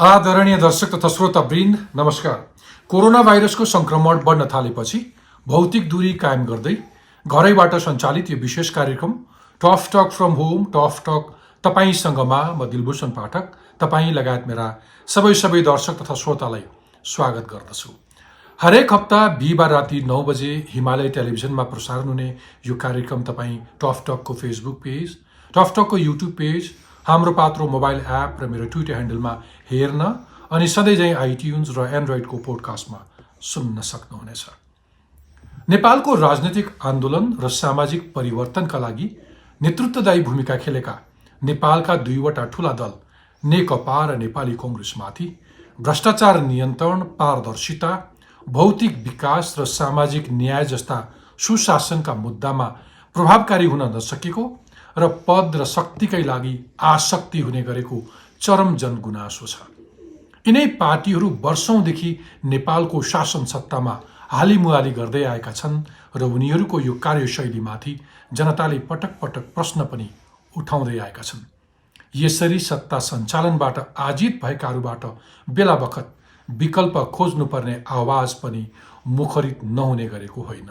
आदरणीय दर्शक तथा श्रोतावृन्द नमस्कार। कोरोना भाइरसको संक्रमण बढ्न थालेपछि भौतिक दूरी कायम गर्दै घरैबाट सञ्चालित यो विशेष कार्यक्रम tough talk from home tough talk तपाईँसँगमा म दिलभूषण पाठक तपाईँ लगायत मेरा सबै दर्शक तथा श्रोतालाई स्वागत गर्दछु। हरेक हप्ता बिहिबार राति 9 बजे हिमालय टेलिभिजनमा प्रसारण हुने यो कार्यक्रम तपाईँ टफ टकको फेसबुक पेज, टफ टकको YouTube page, Hamro Patro mobile app र मेरो ट्विटर ह्यान्डलमा हेर्न अनि सधैँझै आइट्युन्स र एन्ड्रोइडको पोडकास्टमा सुन्न सक्नुहुनेछ। नेपालको राजनीतिक आन्दोलन र सामाजिक परिवर्तनका लागि नेतृत्वदायी भूमिका खेलेका नेपालका दुईवटा ठूला दल नेकपा र नेपाली कङ्ग्रेसमाथि भ्रष्टाचार नियन्त्रण, पारदर्शिता, भौतिक विकास र सामाजिक न्याय जस्ता सुशासनका मुद्दामा प्रभावकारी हुन नसकेको र पद र शक्तिकै लागि आसक्ति हुने गरेको चरम जनगुनासो छ। यिनै पार्टीहरू वर्षौंदेखि नेपालको शासन सत्तामा हालिमुहाली गर्दै आएका छन् र उनीहरूको यो कार्यशैलीमाथि जनताले पटक पटक प्रश्न पनि उठाउँदै आएका छन्। यसरी सत्ता सञ्चालनबाट आजित भएकाहरूबाट बेला बखत विकल्प खोज्नुपर्ने आवाज पनि मुखरित नहुने गरेको होइन।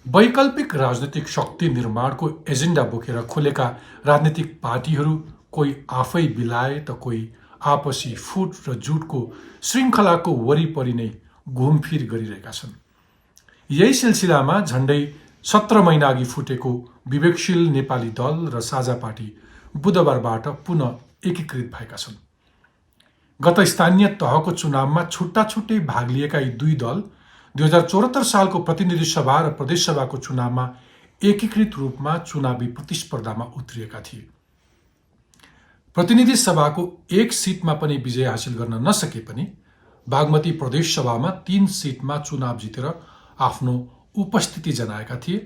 वैकल्पिक राजनीतिक शक्ति निर्माणको एजेन्डा बोकेर खोलेका राजनीतिक पार्टीहरू कोही आफै बिलाए त कोही आपसी फुट र जुटको श्रृङ्खलाको वरिपरि नै घुमफिर गरिरहेका छन्। यही सिलसिलामा झण्डै 17 महिना अघि फुटेको विवेकशील नेपाली दल र साझा पार्टी बुधबारबाट पुनः एकीकृत भएका छन्। गत स्थानीय तहको चुनावमा छुट्टा छुट्टै भाग लिएका यी दुई दल 2074 सालको प्रतिनिधि सभा र प्रदेश सभाको चुनावमा एकीकृत रूपमा चुनावी प्रतिस्पर्धामा उत्रिएका थिए। प्रतिनिधि सभाको एक सिटमा पनि विजय हासिल गर्न नसके पनि बागमती प्रदेश सभामा 3 सिटमा चुनाव जितेर आफ्नो उपस्थिति जनाएका थिए।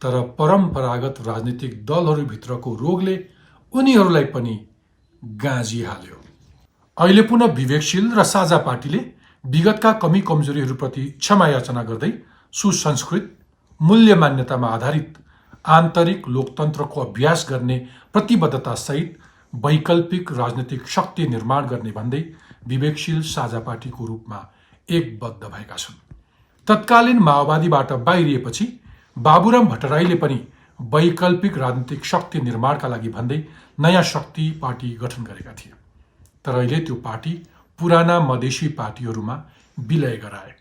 तर परम्परागत राजनीतिक दलहरूभित्रको रोगले उनीहरूलाई पनि गाँजिहाल्यो। अहिले पुनः विवेकशील र साझा पार्टीले विगतका कमी कमजोरीहरूप्रति क्षमा याचना गर्दै सुसंस्कृत, मूल्य मान्यतामा आधारित आन्तरिक लोकतन्त्रको अभ्यास गर्ने प्रतिबद्धतासहित वैकल्पिक राजनीतिक शक्ति निर्माण गर्ने भन्दै विवेकशील साझा पार्टीको रूपमा एकबद्ध भएका छन्। तत्कालीन माओवादीबाट बाहिरिएपछि बाबुराम भट्टराईले पनि वैकल्पिक राजनीतिक शक्ति निर्माणका लागि भन्दै नयाँ शक्ति पार्टी गठन गरेका थिए। तर अहिले त्यो पार्टी पुराना मधेसी पार्टीहरूमा विलय गराए।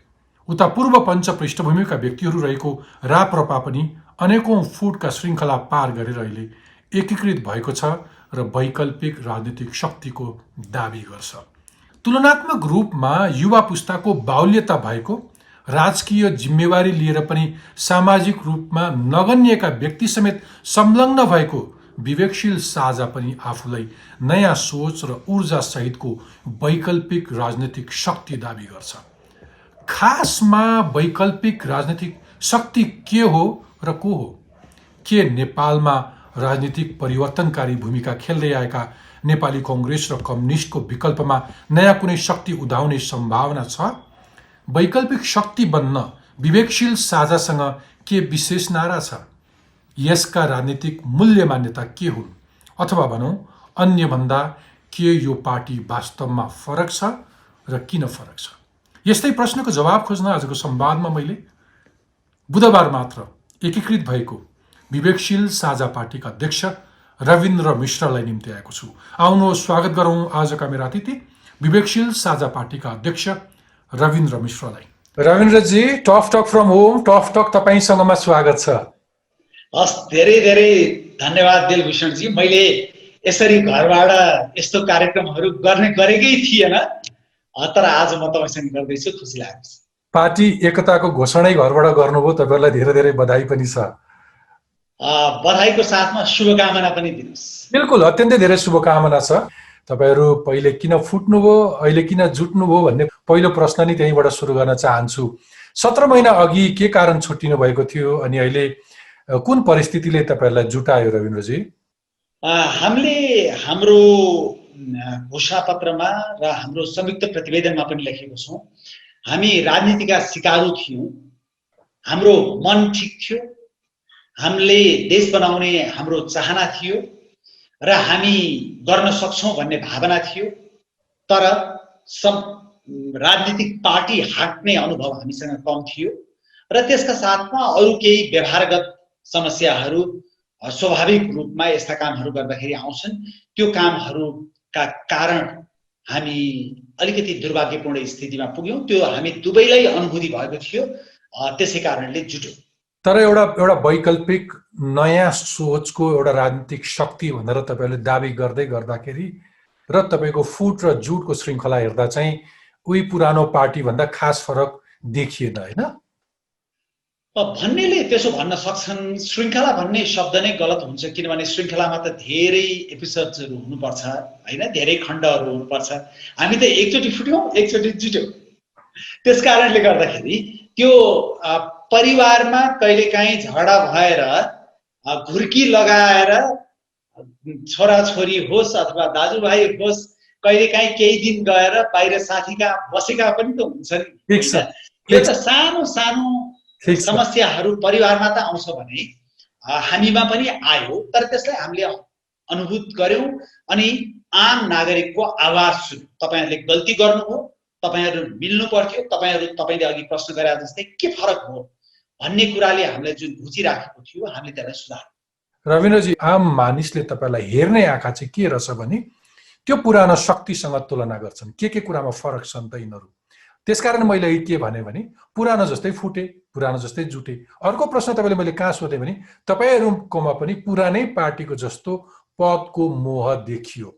उता पूर्व पञ्च पृष्ठभूमिका व्यक्तिहरू रहेको राप्रपा पनि अनेकौं फुटका श्रृङ्खला पार गरेर अहिले एकीकृत भएको छ र वैकल्पिक राजनीतिक शक्तिको दाबी गर्छ। तुलनात्मक रूपमा युवा पुस्ताको बाहुल्यता भएको, राजकीय जिम्मेवारी लिएर पनि सामाजिक रूपमा नगन्यका व्यक्ति समेत संलग्न भएको विवेकशील साझा पनि आफूलाई नयाँ सोच र ऊर्जा सहितको वैकल्पिक राजनीतिक शक्ति दाबी गर्छ। खासमा वैकल्पिक राजनीतिक शक्ति के हो र को हो? के नेपालमा राजनीतिक परिवर्तनकारी भूमिका खेल्दै आएका नेपाली कङ्ग्रेस र कम्युनिस्टको विकल्पमा नयाँ कुनै शक्ति उदाउने सम्भावना छ? वैकल्पिक शक्ति बन्न विवेकशील साझासँग के विशेष नारा छ? यसका राजनीतिक मूल्य मान्यता के हुन्? अथवा भनौँ अन्यभन्दा के यो पार्टी वास्तवमा फरक छ र किन फरक छ? यस्तै प्रश्नको जवाब खोज्न आजको संवादमा मैले बुधबार मात्र एकीकृत भएको विवेकशील साझा पार्टीका अध्यक्ष रविन्द्र मिश्रलाई निम्ति आएको छु। आउनुहोस् स्वागत गरौँ आजका मेरा अतिथि विवेकशील साझा पार्टीका अध्यक्ष रविन्द्र मिश्रलाई। रविन्द्रजी, tough talk from home tough talk तपाईँसँगमा स्वागत छ। हस्, धेरै धेरै धन्यवाद दिलभूषणजी। मैले यसरी घरबाट यस्तो कार्यक्रमहरू गरेकै थिएन, तर आज म तपाईँसँग गर्दैछु, खुसी लाग्छ। पार्टी एकताको घोषणै घरबाट गर्नुभयो, तपाईँहरूलाई धेरै धेरै बधाई पनि छ। बधाईको साथमा शुभकामना पनि दिनुहोस्। बिल्कुल, अत्यन्तै धेरै शुभकामना छ। तपाईँहरू पहिले किन फुट्नुभयो, अहिले किन जुट्नुभयो भन्ने पहिलो प्रश्न नै त्यहीँबाट सुरु गर्न चाहन्छु। 17 महिना अघि के कारण छुट्टिनु भएको थियो अनि अहिले कुन परिस्थितिले तपाईँहरूलाई जुटायो रविन्द्रजी? हामीले हाम्रो घोषणापत्रमा र हाम्रो संयुक्त प्रतिवेदनमा पनि लेखेको छौँ, हामी राजनीतिका सिकारु थियौँ। हाम्रो मन ठिक थियो, हामीले देश बनाउने हाम्रो चाहना थियो र हामी गर्न सक्छौँ भन्ने भावना थियो। तर राजनीतिक पार्टी हाँक्ने अनुभव हामीसँग कम थियो र त्यसका साथमा अरू केही व्यवहारगत समस्याहरू स्वाभाविक रूपमा यस्ता कामहरू गर्दाखेरि आउँछन्। त्यो कामहरूका कारण हामी अलिकति दुर्भाग्यपूर्ण स्थितिमा पुग्यौँ। त्यो हामी दुवैलाई अनुभूति भएको थियो, त्यसै कारणले जुट्यौँ। तर एउटा वैकल्पिक नयाँ सोचको एउटा राजनीतिक शक्ति भनेर तपाईँले दाबी गर्दै गर्दाखेरि र तपाईँको फुट र जुटको श्रृङ्खला हेर्दा चाहिँ उही पुरानो पार्टी भन्दा खास फरक देखिएन, होइन? भन्नेले त्यसो भन्न सक्छन्। श्रृङ्खला भन्ने शब्द नै गलत हुन्छ, किनभने श्रृङ्खलामा त धेरै एपिसोड्सहरू हुनुपर्छ, होइन? धेरै खण्डहरू हुनुपर्छ। हामी त एकचोटि फुट्यौँ, एकचोटि जुट्यौँ। त्यस कारणले गर्दाखेरि त्यो परिवारमा कहिलेकाहीँ झगडा भएर घुर्की लगाएर छोराछोरी होस् अथवा दाजुभाइ होस्, कहिलेकाहीँ केही दिन गएर बाहिर साथीका बसेका पनि त हुन्छन्। यो त सानो सानो समस्याहरू परिवारमा त आउँछ भने हामीमा पनि आयो, तर त्यसलाई हामीले अनुभूत गर्यौँ अनि आम नागरिकको आवाज सुन्यौँ। तपाईँहरूले गल्ती गर्नुभयो, तपाईँहरू मिल्नु पर्थ्यो, तपाईँले अघि प्रश्न गरे जस्तै के फरक हो भन्ने कुराले हामीलाई जुन बुझिराखेको थियो, हामीले त्यसलाई सुधार। रविन्द्रजी, आम मानिसले तपाईँलाई हेर्ने आँखा चाहिँ के रहेछ भने त्यो पुरानो शक्तिसँग तुलना गर्छन्, के कुरामा फरक छन् त यिनीहरू। त्यसकारण मैले के भने पुरानो जस्तै फुटे, पुरानो जस्तै जुटे। अर्को प्रश्न तपाईँले मैले कहाँ सोधेँ भने तपाईँहरूकोमा पनि पुरानै पार्टीको जस्तो पदको मोह देखियो।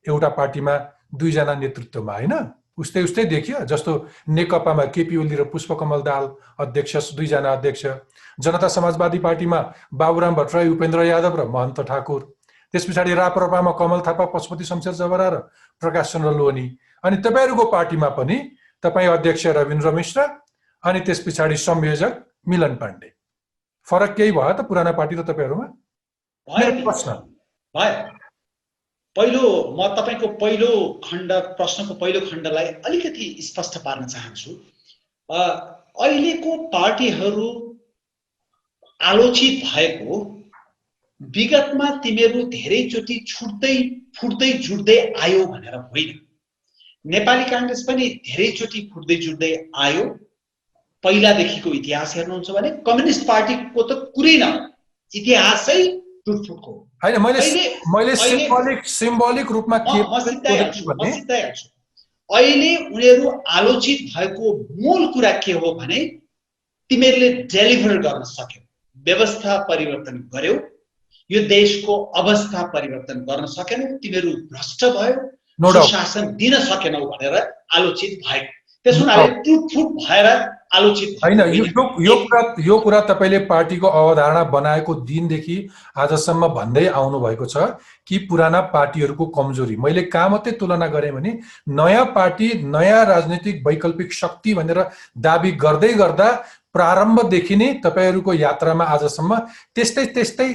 एउटा पार्टीमा दुईजना नेतृत्वमा, होइन? उस्तै देखियो। जस्तो नेकपामा केपी ओली र पुष्पकमल दाहाल अध्यक्ष, दुईजना अध्यक्ष। जनता समाजवादी पार्टीमा बाबुराम भट्टराई, उपेन्द्र यादव र महन्त ठाकुर। त्यस पछाडि राप्रपामा कमल थापा, पशुपति शमशेर जबरा र प्रकाश चन्द्र लोहनी। अनि तपाईँहरूको पार्टीमा पनि तपाईँ अध्यक्ष रविन्द्र मिश्र अनि त्यस पछाडि संयोजक मिलन पाण्डे। फरक केही भयो त पुराना पार्टी र तपाईँहरूमा? प्रश्न भयो। पहिलो म तपाईँको पहिलो खण्ड, प्रश्नको पहिलो खण्डलाई अलिकति स्पष्ट पार्न चाहन्छु। अहिलेको पार्टीहरू आलोचित भएको विगतमा तिमीहरू धेरैचोटि छुट्दै फुट्दै जुट्दै आयो भनेर होइन। नेपाली काङ्ग्रेस पनि धेरैचोटि फुट्दै जुट्दै आयो। पहिलादेखिको इतिहास हेर्नुहुन्छ भने कम्युनिस्ट पार्टीको त कुरै न, इतिहासै टुटफुटको होइन। मैले सिम्बोलिक रूपमा अहिले उनीहरू आलोचित भएको मूल कुरा के हो भने तिमीहरूले डेलिभर गर्न सक्यौ, व्यवस्था परिवर्तन गर्यौ, यो देशको अवस्था परिवर्तन गर्न सकेनौ, तिमीहरू भ्रष्ट भयो, सुशासन दिन सकेनौ भनेर आलोचित भएको। त्यस हुनाले टुटफुट भएर आलोचित होइन। यो कुरा तपाईँले पार्टीको अवधारणा बनाएको दिनदेखि आजसम्म भन्दै आउनु भएको छ कि पुराना पार्टीहरूको कमजोरी। मैले कहाँ मात्रै तुलना गरेँ भने नयाँ पार्टी, नयाँ राजनीतिक वैकल्पिक शक्ति भनेर दाबी गर्दै गर्दा प्रारम्भदेखि नै तपाईँहरूको यात्रामा आजसम्म त्यस्तै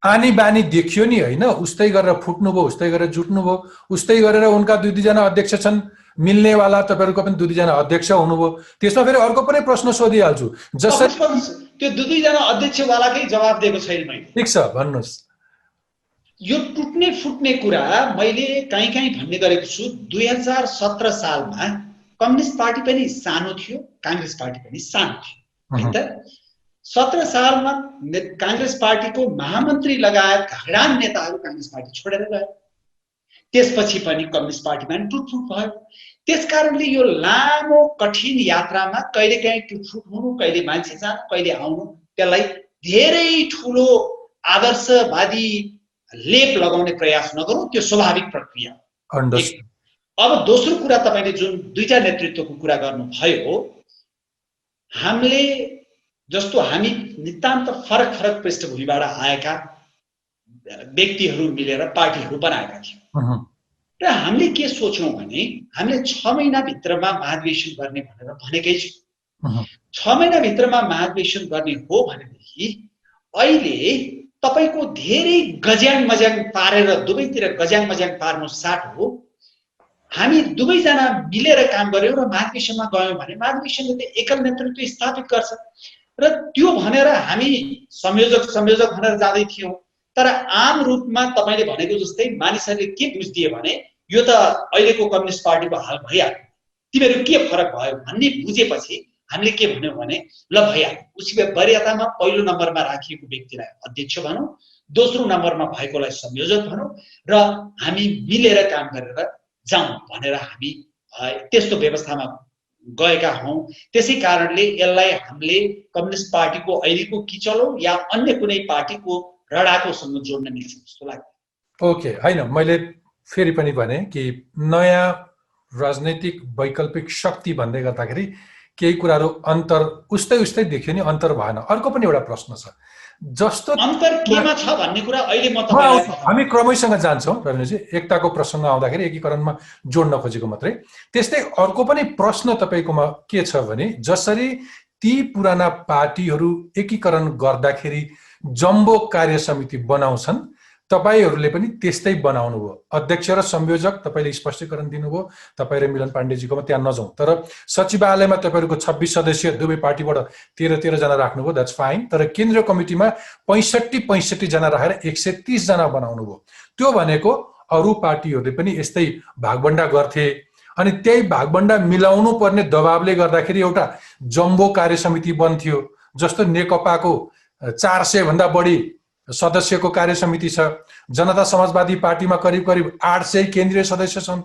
आनी बानी देखियो नि, होइन? उस्तै गरेर फुट्नुभयो, उस्तै गरेर जुट्नुभयो, उस्तै गरेर उनका दुईजना अध्यक्ष छन् मिल्नेवाला, तपाईँहरूको पनि दुईजना अध्यक्ष हुनुभयो। त्यसमा फेरि अर्को पनि प्रश्न सोधिहाल्छु। जसरी त्यो दुईजना अध्यक्षवालाकै जवाब दिएको छैन मैले। ठिक छ, भन्नुहोस्। यो टुट्ने फुट्ने कुरा मैले कहीँ भन्ने गरेको छु। 2017 सालमा कम्युनिस्ट पार्टी पनि सानो थियो, काङ्ग्रेस पार्टी पनि सानो थियो, है त? 17 सालमा काङ्ग्रेस पार्टीको महामन्त्री लगायत घाडान नेताहरू काङ्ग्रेस पार्टी छोडेर गए। त्यसपछि पनि कम्युनिस्ट पार्टीमा टुटफुट भयो। त्यसकारणले यो लामो कठिन यात्रामा कहिलेकाहीँ टुटफुट हुनु, कहिले मान्छे जानु, कहिले आउनु, त्यसलाई धेरै ठुलो आदर्शवादी लेप लगाउने प्रयास नगरौँ, त्यो स्वाभाविक प्रक्रिया। अब दोस्रो कुरा, तपाईँले जुन दुईटा नेतृत्वको कुरा गर्नुभयो, हामीले जस्तो हामी नितान्त फरक पृष्ठभूमिबाट आएका व्यक्तिहरू मिलेर पार्टीहरू बनाएका थियौँ र हामीले के सोच्यौँ भने हामीले 6 महिनाभित्रमा महाधिवेशन गर्ने भनेर भनेकै छौँ। 6 महिनाभित्रमा महाधिवेशन गर्ने हो भनेदेखि अहिले तपाईँको धेरै गज्याङ मज्याङ पारेर दुवैतिर गज्याङ मज्याङ पार्नु साथ हो। हामी दुवैजना मिलेर काम गर्यौँ र महाधिवेशनमा गयौँ भने महाधिवेशनले त एकल नेतृत्व स्थापित गर्छ र त्यो भनेर हामी संयोजक भनेर जाँदै थियौँ। तर आम रूपमा तपाईँले भनेको जस्तै मानिसहरूले के बुझ्दिए भने यो त अहिलेको कम्युनिस्ट पार्टीको हाल भइहाल्यो, तिमीहरू के फरक भयो भन्ने बुझेपछि हामीले के भन्यौँ भने ल भइहाल्यो, उसै भए वरियतामा पहिलो नम्बरमा राखिएको व्यक्तिलाई अध्यक्ष भनौँ, दोस्रो नम्बरमा भएकोलाई संयोजक भनौँ र हामी मिलेर काम गरेर जाउँ भनेर हामी त्यस्तो व्यवस्थामा गएका हौँ। त्यसै कारणले यसलाई हामीले कम्युनिस्ट पार्टीको अहिलेको किचलो या अन्य कुनै पार्टीको रडाकोसँग जोड्न मिल्छ जस्तो लाग्छ। ओके, होइन, मैले फेरि पनि भने कि नयाँ राजनैतिक वैकल्पिक शक्ति भन्दै गर्दाखेरि केही कुराहरू अन्तर उस्तै देखियो नि, अन्तर भएन। अर्को पनि एउटा प्रश्न छ, जस्तो अन्तर केमा छ भन्ने कुरा अहिले म तपाईलाई हामी क्रमैसँग जान्छौँ रविन्द्रजी, एकताको प्रसङ्ग आउँदाखेरि एकीकरणमा जोड्न खोजेको मात्रै। त्यस्तै अर्को पनि प्रश्न तपाईँकोमा के छ भने जसरी ती पुराना पार्टीहरू एकीकरण गर्दाखेरि जम्बो कार्य समिति बनाउँछन्, तपाईहरूले पनि त्यस्तै बनाउनु भयो, अध्यक्ष र संयोजक तपाईँले स्पष्टीकरण दिनुभयो, तपाईँ र मिलन पाण्डेजीकोमा त्यहाँ नजाउँ, तर सचिवालयमा तपाईँहरूको 26 सदस्य दुवै पार्टीबाट 13 जना राख्नुभयो, द्याट्स फाइन, तर केन्द्रीय कमिटीमा 65 जना राखेर 130 जना बनाउनु भयो। त्यो भनेको अरू पार्टीहरूले पनि यस्तै भागबण्डा गर्थे अनि त्यही भागबण्डा मिलाउनु पर्ने दबावले गर्दाखेरि एउटा जम्बो कार्य समिति बन्थ्यो। जस्तो नेकपाको 400 भन्दा बढी सदस्यको कार्य समिति छ, जनता समाजवादी पार्टीमा करिब 800 केन्द्रीय सदस्य छन्,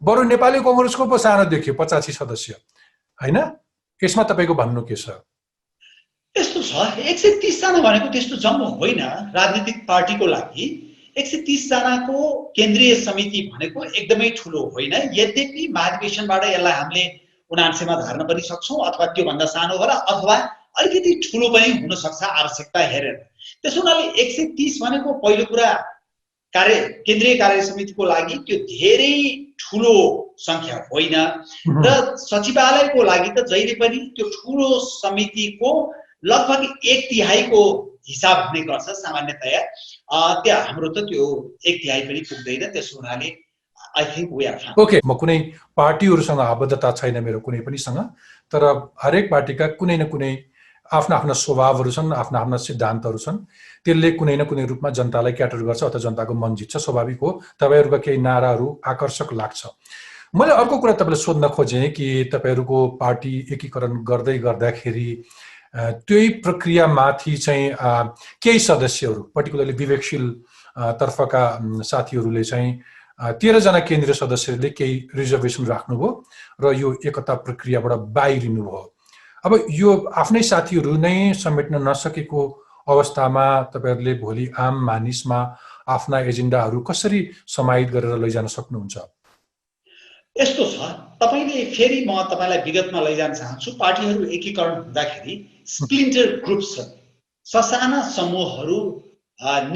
बरु नेपाली कांग्रेसको पो सानो देखियो 85 सदस्य, हैन? यसमा तपाईको भन्नु के छ? यस्तो छ, 130 जना भनेको त्यस्तो जम्बो होइन राजनीतिक पार्टीको लागि। 130 जनाको केन्द्रीय समिति भनेको एकदमै ठुलो होइन, यद्यपि महाधिवेशनबाट यसलाई हामीले 79 मा धार्न पनि सक्छौँ, अथवा त्योभन्दा सानो होला अथवा अलिकति ठुलो पनि हुन सक्छ आवश्यकता हेरेर। त्यसो हुनाले 130 भनेको पहिलो कुरा केन्द्रीय कार्य समितिको लागि त्यो धेरै ठुलो संख्या होइन र सचिवालयको लागि त जहिले पनि त्यो ठुलो समितिको लगभग 1/3 को हिसाब हुने गर्छ सामान्यतया। त्यहाँ हाम्रो त त्यो 1/3 पनि पुग्दैन। त्यसो हुनाले I think we are fine. Okay, म कुनै पार्टीहरुसँग आबद्धता छैन मेरो कुनै पनि सँग, तर हरेक पार्टीका कुनै न कुनै आफ्ना आफ्ना स्वभावहरु छन्, आफ्ना आफ्ना सिद्धान्तहरु छन्, त्यसले कुनै न कुनै रूपमा जनतालाई क्याटर गर्छ अथवा जनताको मन जित्छ, स्वाभाविक हो। तपाईहरुका केही नाराहरु आकर्षक लाग्छ। मैले अर्को कुरा तपाईलाई सोध्न खोजे कि तपाईहरुको पार्टी एकीकरण गर्दै गर्दाखेरि त्यही प्रक्रिया माथि चाहिँ केही सदस्यहरु पर्टिकुलरली विवेकशील तर्फका साथीहरुले चाहिँ 13 जना केन्द्रीय सदस्यहरूले केही रिजर्भेसन राख्नुभयो र यो एकता प्रक्रियाबाट बाहिरिनु भयो। अब यो आफ्नै साथीहरु नै समेट्न नसकेको अवस्थामा तपाईहरुले भोलि आम मानिसमा आफ्ना एजेन्डाहरु कसरी समाहित गरेर लैजान सक्नुहुन्छ? यस्तो छ, तपाईले फेरि म तपाईलाई विगतमा लैजान चाहन्छु। पार्टीहरु एकीकरण हुँदाखेरि स्प्लिन्टर ग्रुप्स छन्, ससाना समूहहरु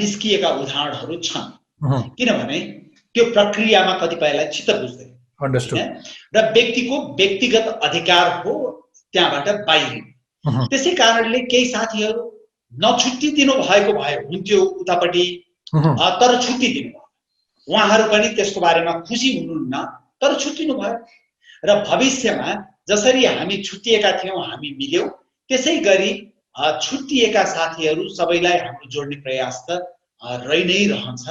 निस्किएका उदाहरणहरु छन्, किनभने त्यो प्रक्रियामा कतिपयलाई चित्त बुझ्दैन। अन्डरस्टुड। र व्यक्तिको व्यक्तिगत अधिकार हो त्यहाँबाट बाहिरिनु। त्यसै कारणले केही साथीहरु नछुट्टी दिनु भएको भए हुन्थ्यो उतापटि, तर छुट्टी दिनु भयो। उहाँहरु पनि त्यसको बारेमा खुसी हुनुहुन्न, तर छुट्टिनु भयो। र भविष्यमा जसरी हामी छुट्टिएका थियौं, हामी मिल्यौं, त्यसै गरी छुट्टिएका साथीहरु सबैलाई हाम्रो जोड्ने प्रयास त रहि नै रहन्छ।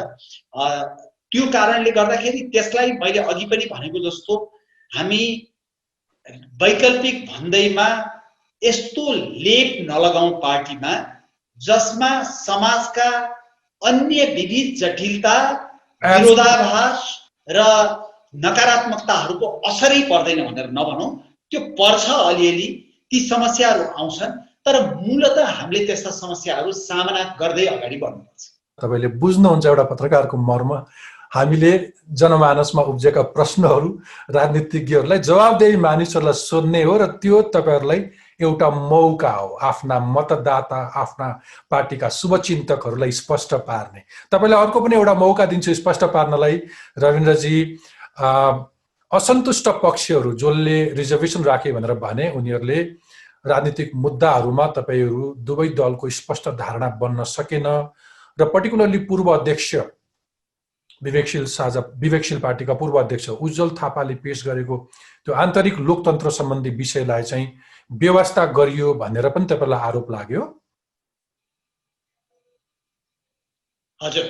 त्यो कारणले गर्दाखेरि त्यसलाई मैले अघि पनि भनेको जस्तो हामी वैकल्पिक भन्दैमा यस्तो लेप नलगाउँ पार्टीमा जसमा समाजका अन्य विविध जटिलता, विरोधाभास र नकारात्मकताहरुको असरै पर्दैन भनेर नभनौं, त्यो पर्छ अलिअलि, ती समस्याहरु आउँछन्, तर मूलतः हामीले त्यस्ता समस्याहरु सामना गर्दै अगाडि बढ्नुपर्छ। तपाईले बुझ्नुहुन्छ एउटा पत्रकारको मर्म। हामीले जनमानसमा उब्जेका प्रश्नहरु राजनीतिज्ञहरुलाई जवाफदेही मानिसहरुलाई सोध्ने हो र त्यो तपाईहरुलाई एउटा मौका हो आफ्ना मतदाता, आफ्ना पार्टीका शुभचिन्तकहरुलाई स्पष्ट पार्ने। तपाईलाई अर्को पनि एउटा मौका दिन्छु स्पष्ट पार्नलाई रविन्द्रजी। असन्तुष्ट पक्षहरु जसले रिजर्भेसन राखे भनेर भने उनीहरुले राजनीतिक मुद्दाहरुमा तपाईहरु दुवै दलको स्पष्ट धारणा बन्न सकेन र पर्टिकुलरली पूर्व अध्यक्ष विवेकशील पार्टीका पूर्व अध्यक्ष उज्जवल थापाले पेश गरेको त्यो आन्तरिक लोकतन्त्र सम्बन्धी विषयलाई चाहिँ व्यवस्था गरियो भनेर पनि तपाईलाई आरोप लाग्यो। हजुर,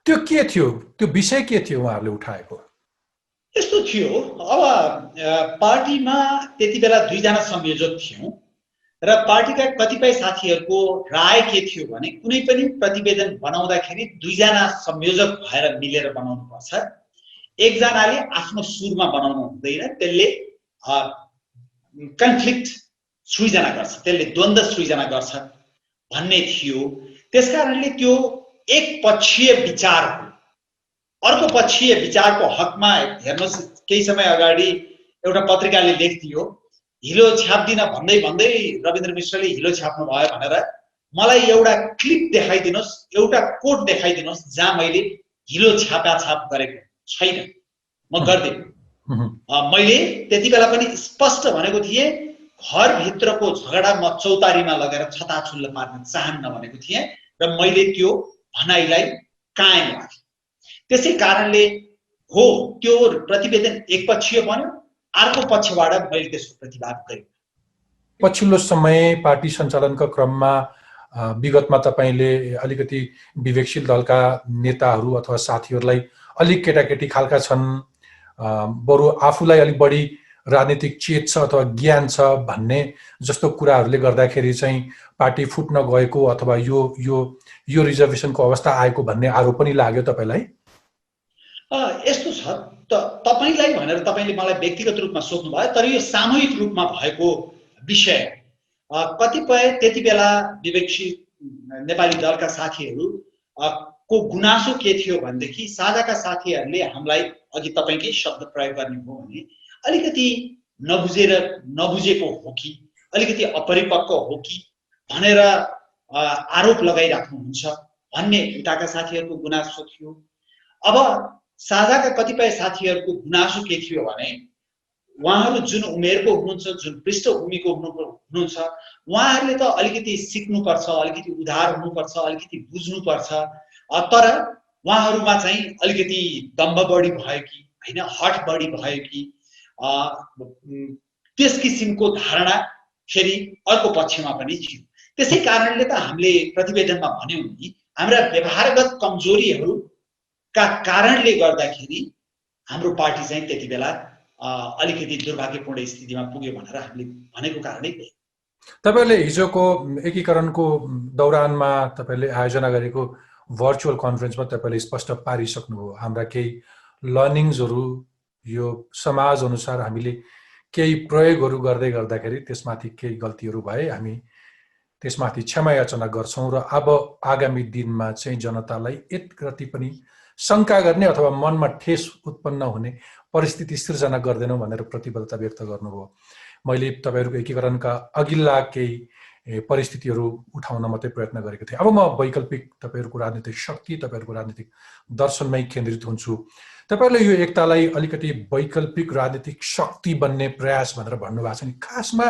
त्यो के थियो, त्यो विषय के थियो उहाँहरूले उठाएको? यस्तो थियो, अब पार्टीमा त्यति बेला 2 जना संयोजक थियौं र पार्टीका कतिपय साथीहरूको राय के थियो भने कुनै पनि प्रतिवेदन बनाउँदाखेरि 2 जना संयोजक भएर मिलेर बनाउनु पर्छ, एकजनाले आफ्नो सुरमा बनाउनु हुँदैन, त्यसले कन्फ्लिक्ट सृजना गर्छ, त्यसले द्वन्द्व सृजना गर्छ भन्ने थियो। त्यसकारणले त्यो एक पक्षीय विचारको अर्को पक्षीय विचारको हकमा हेर्नुहोस्, केही समय अगाडि एउटा पत्रिकाले लेख्दियो, हिलो छाप्दिन भन्दै भन्दै रविन्द्र मिश्रले हिलो छाप्नु भयो भनेर मलाई एउटा क्लिप देखाइदिनुहोस्, एउटा कोट देखाइदिनुहोस् जहाँ मैले हिलो छापाछाप गरेको छैन, म गर्दिन। मैले त्यति बेला पनि स्पष्ट भनेको थिएँ, घरभित्रको झगडा म चौतारीमा लगेर छताछुल्ल पार्न चाहन्न भनेको थिएँ र मैले त्यो भनाइलाई कायम राखेँ। त्यसै कारणले हो त्यो प्रतिवेदन एकपक्षीय बन्यो, अर्को पक्षबाट मैले त्यसको प्रतिवाद गरेँ। पछिल्लो समय पार्टी सञ्चालनका क्रममा विगतमा तपाईले अलिकति विवेकशील दलका नेताहरू अथवा साथीहरूलाई अलिक केटाकेटी खालका छन्, बरु आफूलाई अलिक बढी राजनीतिक चेत छ अथवा ज्ञान छ भन्ने जस्तो कुराहरूले गर्दाखेरि चाहिँ पार्टी फुट्न गएको अथवा यो रिजर्भेसनको अवस्था आएको भन्ने आरोप पनि लाग्यो तपाईलाई? यस्तो छ, तपाईलाई भनेर तपाईले मलाई व्यक्तिगत रूपमा सोध्नु भयो, तर यो सामूहिक रूपमा भएको विषय। कतिपय त्यति बेला विवेकशील नेपाली दलका साथीहरू को गुनासो के थियो भनेदेखि साझाका साथीहरूले हामीलाई, अघि तपाईकै शब्द प्रयोग गर्ने हो भने, अलिकति नबुझेको हो कि अलिकति अपरिपक्व हो कि भनेर आरोप लगाइराख्नुहुन्छ भन्ने उताका साथीहरूको गुनासो थियो। अब साझाका कतिपय साथीहरूको गुनासो के थियो भने उहाँहरू जुन उमेरको हुनुहुन्छ, जुन पृष्ठभूमिको हुनुहुन्छ, उहाँहरूले त अलिकति सिक्नुपर्छ, अलिकति उदार हुनुपर्छ, अलिकति बुझ्नुपर्छ, तर उहाँहरूमा चाहिँ अलिकति दम्भ बढी भयो कि हैन, हट बढी भयो कि त्यस किसिमको धारणा फेरि अर्को पक्षमा पनि थियो। त्यसै कारणले त हामीले प्रतिवेदनमा भन्यौं नि, हाम्रा व्यवहारगत कमजोरीहरूका कारणले गर्दाखेरि हाम्रो पार्टी चाहिँ त्यति बेला अलिकति दुर्भाग्यपूर्ण स्थितिमा पुग्यो भनेर हामीले भनेको कारणै त्यही। तपाईले हिजोको एकीकरणको दौरानमा तपाईले आयोजना गरेको भर्चुअल कन्फरेन्समा तपाईले स्पष्ट पारिसक्नुभयो, हाम्रा केही लर्निङ्सहरू, यो समाज अनुसार हामीले केही प्रयोगहरू गर्दै गर्दाखेरि त्यसमाथि केही गल्तीहरू भए, हामी त्यसमाथि क्षमा याचना गर्छौं र अब आगामी दिनमा चाहिँ जनतालाई एकरति पनि शंका गर्ने अथवा मनमा ठेस उत्पन्न हुने परिस्थिति सृजना गर्दैनौं भनेर प्रतिबद्धता व्यक्त गर्नुभयो। मैले तपाईहरुको एकीकरणका अघिल्ला केही परिस्थितिहरू उठाउन मात्रै प्रयत्न गरेको थिएँ। अब म वैकल्पिक तपाईहरुको राजनीतिक शक्ति, तपाईहरुको राजनीतिक दर्शनमै केन्द्रित हुन्छु। तपाईहरुले यो एकतालाई अलिकति वैकल्पिक राजनीतिक शक्ति बन्ने प्रयास भनेर भन्नुभएको छ नि, खासमा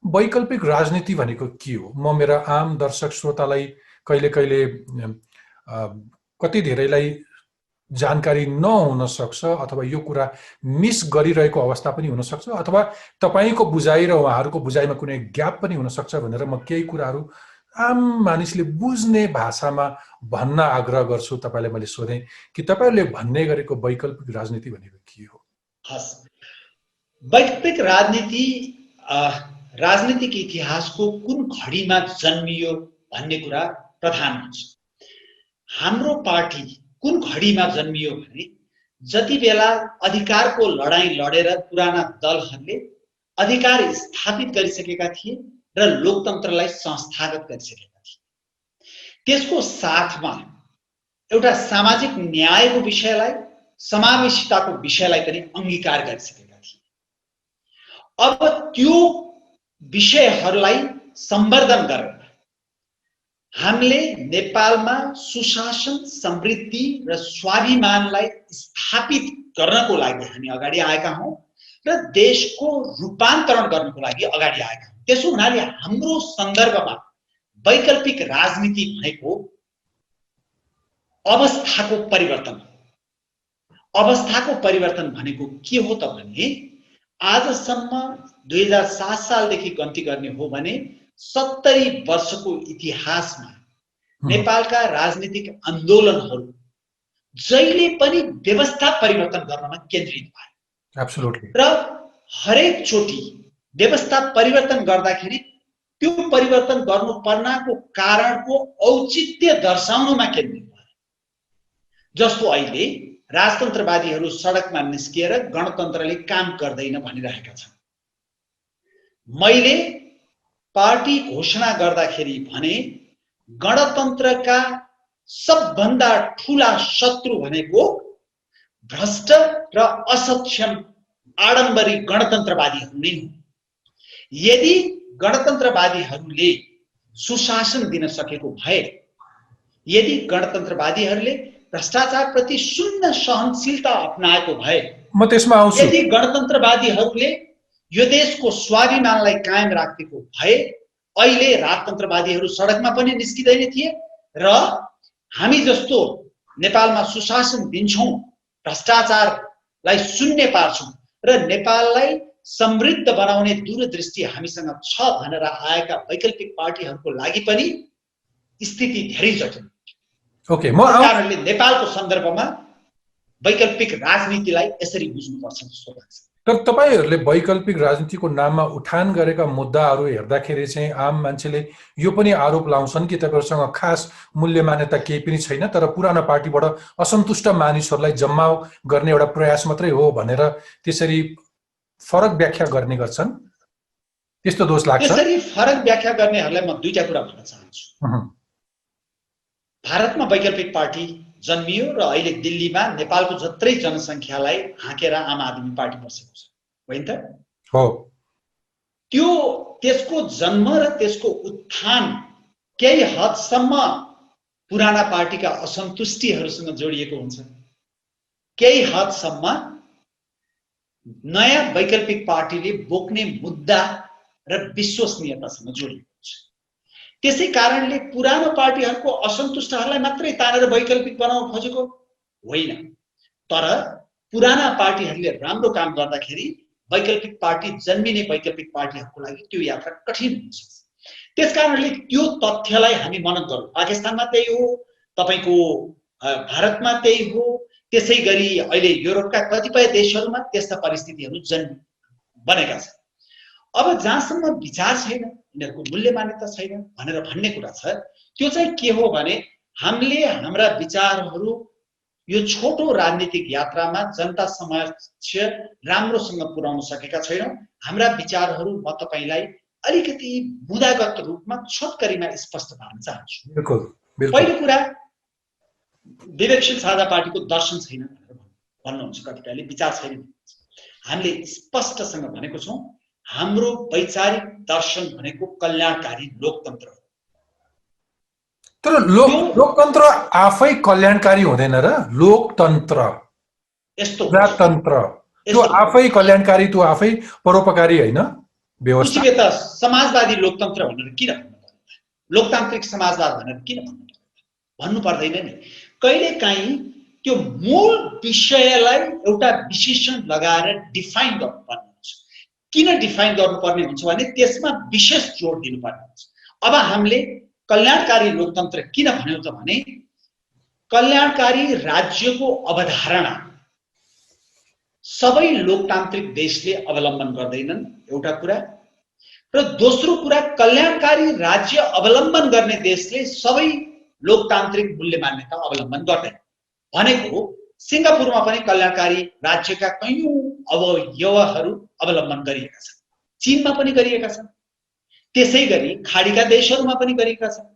वैकल्पिक राजनीति भनेको के हो? म मेरा आम दर्शक श्रोतालाई कहिले कति धेरैलाई जानकारी नहुन सक्छ अथवा यो कुरा मिस गरिरहेको अवस्था पनि हुन सक्छ, अथवा तपाईको बुझाइ र उहाँहरुको बुझाइमा कुनै ग्याप पनि हुन सक्छ भनेर म केही कुराहरू आम मानिसले बुझ्ने भाषामा भन्न आग्रह गर्छु। तपाईलाई मैले सोधेँ कि तपाईहरुले भन्ने गरेको वैकल्पिक राजनीति भनेको के हो? हस्, वैकल्पिक राजनीति राजनीतिक इतिहासको कुन घडीमा जन्मियो भन्ने कुरा प्रधान हुन्छ। हाम्रो पार्टी कुन घडीमा जन्मियो भने जति बेला अधिकारको लडाईँ लडेर पुराना दलहरूले अधिकार स्थापित गरिसकेका थिए र लोकतन्त्रलाई संस्थागत गरिसकेका थिए, त्यसको साथमा एउटा सामाजिक न्यायको विषयलाई, समावेशिताको विषयलाई पनि अंगीकार गरिसकेका थिए। अब त्यो विषयहरूलाई सम्वर्धन गरेर हामीले नेपालमा सुशासन, समृद्धि र स्वाभिमानलाई स्थापित गर्नको लागि हामी अगाडि आएका हौं र देशको रूपान्तरण गर्नको लागि अगाडि आएका हौं। त्यसो हुनाले हाम्रो सन्दर्भमा वैकल्पिक राजनीति भनेको अवस्थाको परिवर्तन हो। अवस्थाको परिवर्तन भनेको के हो त भने आजसम्म 2007 सालदेखि गन्ती गर्ने हो भने 70 वर्षको इतिहासमा नेपालका राजनीतिक आन्दोलनहरू जहिले पनि व्यवस्था परिवर्तन गर्नमा केन्द्रित भयो। एब्सोल्युटली। र हरेक चोटि व्यवस्था परिवर्तन गर्दाखेरि त्यो परिवर्तन गर्नुपर्नको कारणको औचित्य दर्शाउनमा केन्द्रित भयो। जस्तो अहिले राजतन्त्रवादीहरू सडकमा निस्किएर गणतन्त्रले काम गर्दैन भनिरहेका छन्। मैले पार्टी घोषणा गर्दाखेरि भने गणतन्त्रका सबभन्दा ठूला शत्रु भनेको भ्रष्ट र असक्षम आडम्बरी गणतन्त्रवादीहरू नै हुन्। यदि गणतन्त्रवादीहरूले सुशासन दिन सकेको भए, यदि गणतन्त्रवादीहरूले भ्रष्टाचारप्रति शून्य सहनशीलता अपनाएको भए, म त्यसमा आउँछु। यदि गणतन्त्रवादीहरूले यो देशको स्वाभिमानलाई कायम राखेको भए अहिले राजतन्त्रवादीहरू सडकमा पनि निस्किँदैन थिए र हामी जस्तो नेपालमा सुशासन दिन्छौं, भ्रष्टाचारलाई शून्य पार्छौं र नेपाललाई समृद्ध बनाउने दूरदृष्टि हामीसँग छ भनेर आएका वैकल्पिक पार्टीहरूको लागि पनि स्थिति धेरै जटिल। ओके, कारणले नेपालको सन्दर्भमा वैकल्पिक राजनीतिलाई यसरी बुझ्नुपर्छ जस्तो लाग्छ। तर तपाईहरुले वैकल्पिक राजनीतिको नाममा उठान गरेका मुद्दाहरू हेर्दाखेरि चाहिँ आम मान्छेले यो पनि आरोप लाउँछन् कि तपाईहरुसँग खास मूल्य मान्यता केही पनि छैन, तर पुरानो पार्टीबाट असन्तुष्ट मानिसहरूलाई जम्मा गर्ने एउटा प्रयास मात्रै हो भनेर त्यसरी फरक व्याख्या गर्ने गर्छन्। त्यस्तो दोष लाग्छ? त्यसरी फरक व्याख्या गर्नेहरूलाई म दुईटा कुरा भन्न चाहन्छु। भारतमा वैकल्पिक पार्टी जन्मियो र अहिले दिल्लीमा नेपालको जत्रै जनसङ्ख्यालाई हाँकेर आम आदमी पार्टी बसेको छ, होइन त? हो। त्यसको जन्म र त्यसको उत्थान केही हदसम्म पुराना पार्टीका असन्तुष्टिहरूसँग जोडिएको हुन्छ, केही हदसम्म नयाँ वैकल्पिक पार्टीले बोक्ने मुद्दा र विश्वसनीयतासँग जोडिएको हुन्छ। त्यसै कारणले पुरानो पार्टीहरूको असन्तुष्टहरूलाई मात्रै तानेर वैकल्पिक बनाउन खोजेको होइन, तर पुराना पार्टीहरूले राम्रो काम गर्दाखेरि वैकल्पिक पार्टी जन्मिने वैकल्पिक पार्टीहरूको लागि त्यो यात्रा कठिन हुन्छ। त्यसकारणले त्यो तथ्यलाई हामी मनन गरौँ। पाकिस्तानमा त्यही हो, तपाईको भारतमा त्यही हो, त्यसै गरी अहिले युरोपका कतिपय देशहरूमा त्यस्ता परिस्थितिहरू बनेका छन्। अब जहाँसम्म विचार छैन, यिनीहरूको मूल्य मान्यता छैन भनेर भन्ने कुरा छ, त्यो चाहिँ के हो भने हामीले हाम्रा विचारहरू यो छोटो राजनीतिक यात्रामा जनता समक्ष राम्रोसँग पुर्याउन सकेका छैनौँ। हाम्रा विचारहरू म तपाईलाई अलिकति बुदागत रूपमा छोटकरीमा स्पष्ट पार्न चाहन्छु। बिल्कुल, बिल्कुल। पहिलो कुरा, विवेकशील साझा पार्टीको दर्शन छैन भनेर भन्नुहुन्छ कतिपयले, विचार छैन। हामीले स्पष्टसँग भनेको छौँ, हाम्रो वैचारिक दर्शन भनेको कल्याणकारी लोकतन्त्र हो। तर लोकतन्त्र आफै कल्याणकारी हुँदैन र? लोकतन्त्र, यस्तो प्रजातन्त्र त्यो आफै कल्याणकारी, त्यो आफै परोपकारी होइन व्यवस्था। उसले त समाजवादी लोकतन्त्र भनेर किन भन्नु पर्दैन? लोकतान्त्रिक समाजवाद भनेर किन भन्नु पर्दैन नि? कहिलेकाहीँ त्यो मूल विषयलाई एउटा विशेषण लगाएर डिफाइन गर्नुपर्ने हुन्छ। किन डिफाइन गर्नुपर्ने हुन्छ भने त्यसमा विशेष जोड दिनुपर्ने हुन्छ। अब हामीले कल्याणकारी लोकतन्त्र किन भन्यौं त भने कल्याणकारी राज्यको अवधारणा सबै लोकतान्त्रिक देशले अवलम्बन गर्दैनन्, एउटा कुरा। र दोस्रो कुरा, कल्याणकारी राज्य अवलम्बन गर्ने देशले सबै लोकतान्त्रिक मूल्य मान्यता अवलम्बन गर्दैन। भनेको सिङ्गापुरमा पनि कल्याणकारी राज्यका कैयौं अवयवहरू अवलम्बन गरिएका छन्, चीनमा पनि गरिएका छन्, त्यसै गरी खाडीका देशहरूमा पनि गरिएका छन्।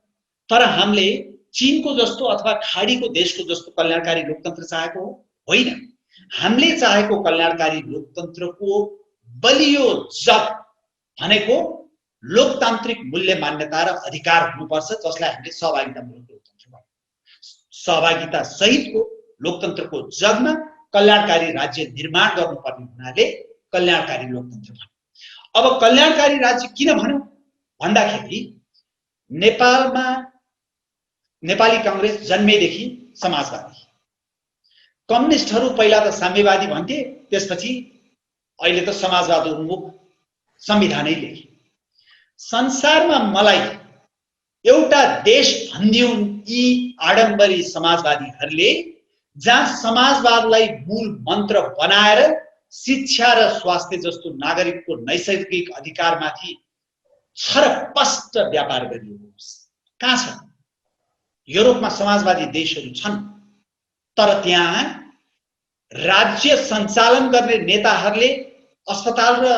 तर हामीले चीनको जस्तो अथवा खाडीको देशको जस्तो कल्याणकारी लोकतन्त्र चाहेको होइन। हामीले चाहेको कल्याणकारी लोकतन्त्रको बलियो जग भनेको लोकतान्त्रिक मूल्य मान्यता र अधिकार हुनुपर्छ, जसलाई हामीले सहभागितामूलक लोकतन्त्र भन्छौँ। सहभागिता सहितको लोकतन्त्रको जगमा कल्याणकारी राज्य निर्माण गर्नुपर्ने हुनाले कल्याणकारी लोकतन्त्र भन्छौँ। अब कल्याणकारी राज्य किन भन्यौं भन्दाखेरि नेपालमा नेपाली कांग्रेस जन्मेदेखि समाजवादी, कम्युनिस्टहरू पहिला त साम्यवादी भन्थे, त्यसपछि अहिले त समाजवाद उन्मुख संविधानै लेखे। संसारमा मलाई एउटा देश भन्दिउन् यी आडम्बरी समाजवादीहरूले जहाँ समाजवादलाई मूल मन्त्र बनाएर शिक्षा र स्वास्थ्य जस्तो नागरिकको नैसर्गिक अधिकारमाथि छरपष्ट व्यापार गरिएको होस्। कहाँ छ? युरोपमा समाजवादी देशहरू छन्, तर त्यहाँ राज्य सञ्चालन गर्ने नेताहरूले अस्पताल र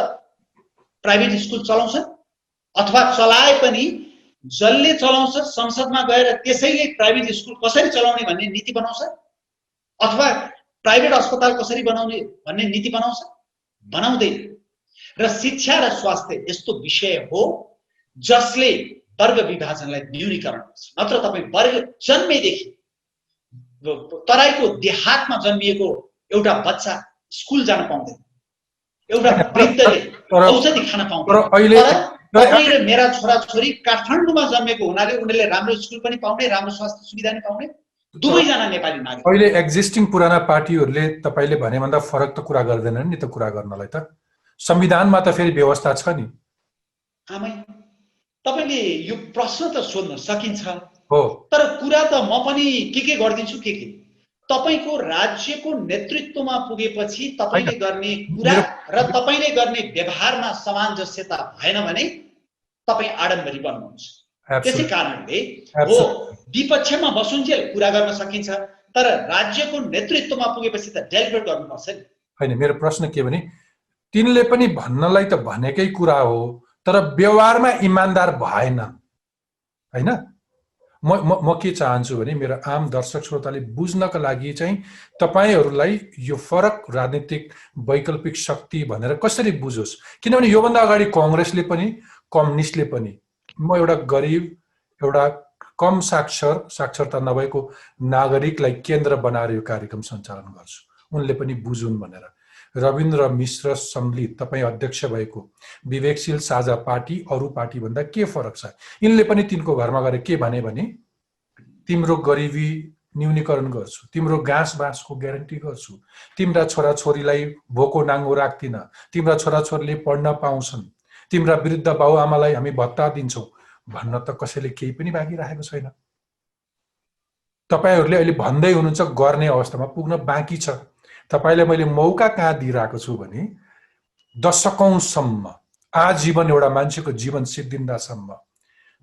प्राइभेट स्कुल चलाउँछन्, अथवा चलाए पनि जसले चलाउँछ संसदमा गएर त्यसैले प्राइभेट स्कुल कसरी चलाउने भन्ने नीति बनाउँछ, अथवा प्राइभेट अस्पताल कसरी बनाउने भन्ने नीति बनाउँछ? बनाउँदैन। र शिक्षा र स्वास्थ्य यस्तो विषय हो जसले वर्ग विभाजनलाई न्यूनीकरण गर्छ। नत्र तपाईँ वर्ग जन्मेदेखि तराईको देहातमा जन्मिएको एउटा बच्चा स्कुल जान पाउँदैन, एउटा वृद्धले औषधि खान पाउँदैन। तपाईँ र मेरा छोराछोरी काठमाडौँमा जन्मेको हुनाले उनीहरूले राम्रो स्कुल पनि पाउने, राम्रो स्वास्थ्य सुविधा पनि पाउने, दुवैजना नेपाली नागरिक। अहिले एक्जिस्टिङ पुराना पार्टीहरूले तपाईँले भने भन्दा फरक त कुरा गर्दैनन् नि त। कुरा गर्नलाई त संविधानमा त फेरि व्यवस्था छ नि। आमै तपाईले यो प्रश्न त सोध्न सकिन्छ हो, तर कुरा त म पनि के गरिदिन्छु के तपाईको राज्यको नेतृत्वमा पुगेपछि तपाईले गर्ने कुरा र तपाईले गर्ने व्यवहारमा सामञ्जस्यता भएन भने तपाई आडम्बरी बन्नुहुन्छ। त्यसै कारणले हो विपक्षमा बसुन्जेल कुरा गर्न सकिन्छ, तर राज्यको नेतृत्वमा पुगेपछि त डेलिभर गर्नुपर्छ नि। हैन, मेरो प्रश्न के भने तिनले पनि भन्नलाई त भनेकै कुरा हो, तर व्यवहारमा इमानदार भएन हैन। म के चाहन्छु भने मेरो आम दर्शक श्रोताले बुझ्नका लागि चाहिँ तपाईहरुलाई यो फरक राजनीतिक वैकल्पिक शक्ति भनेर कसरी बुझोस्। किनभने योभन्दा अगाडि कांग्रेसले पनि कम्युनिस्टले पनि, म एउटा गरिब एउटा कम साक्षरता नभएको नागरिकलाई केन्द्र बनाएर यो कार्यक्रम सञ्चालन गर्छु, उनले पनि बुझुन् भनेर। रविन्द्र मिश्र सम्मिलित तपाई अध्यक्ष भएको विवेकशील साझा पार्टी अरु पार्टी भन्दा के फरक छ? यिनले पनि तिनको घरमा गएर के भने तिम्रो गरिबी न्यूनीकरण गर्छु, तिम्रो घाँस बाँसको ग्यारेन्टी गर्छु, तिम्रा छोराछोरीलाई भोको नाङ्गो राख्दिन, तिम्रा छोराछोरीले पढ्न पाउँछन्, तिम्रा वृद्ध बाबुआमालाई हामी भत्ता दिन्छौं भन्न त कसैले केही पनि बाँकी राखेको छैन। तपाईहरुले अहिले भन्दै हुनुहुन्छ गर्ने अवस्थामा पुग्न बाँकी छ। तपाईलाई मैले मौका कहाँ दिइरहेको छु भने दशकौंसम्म आजीवन एउटा मान्छेको जीवन सिद्धिन्दासम्म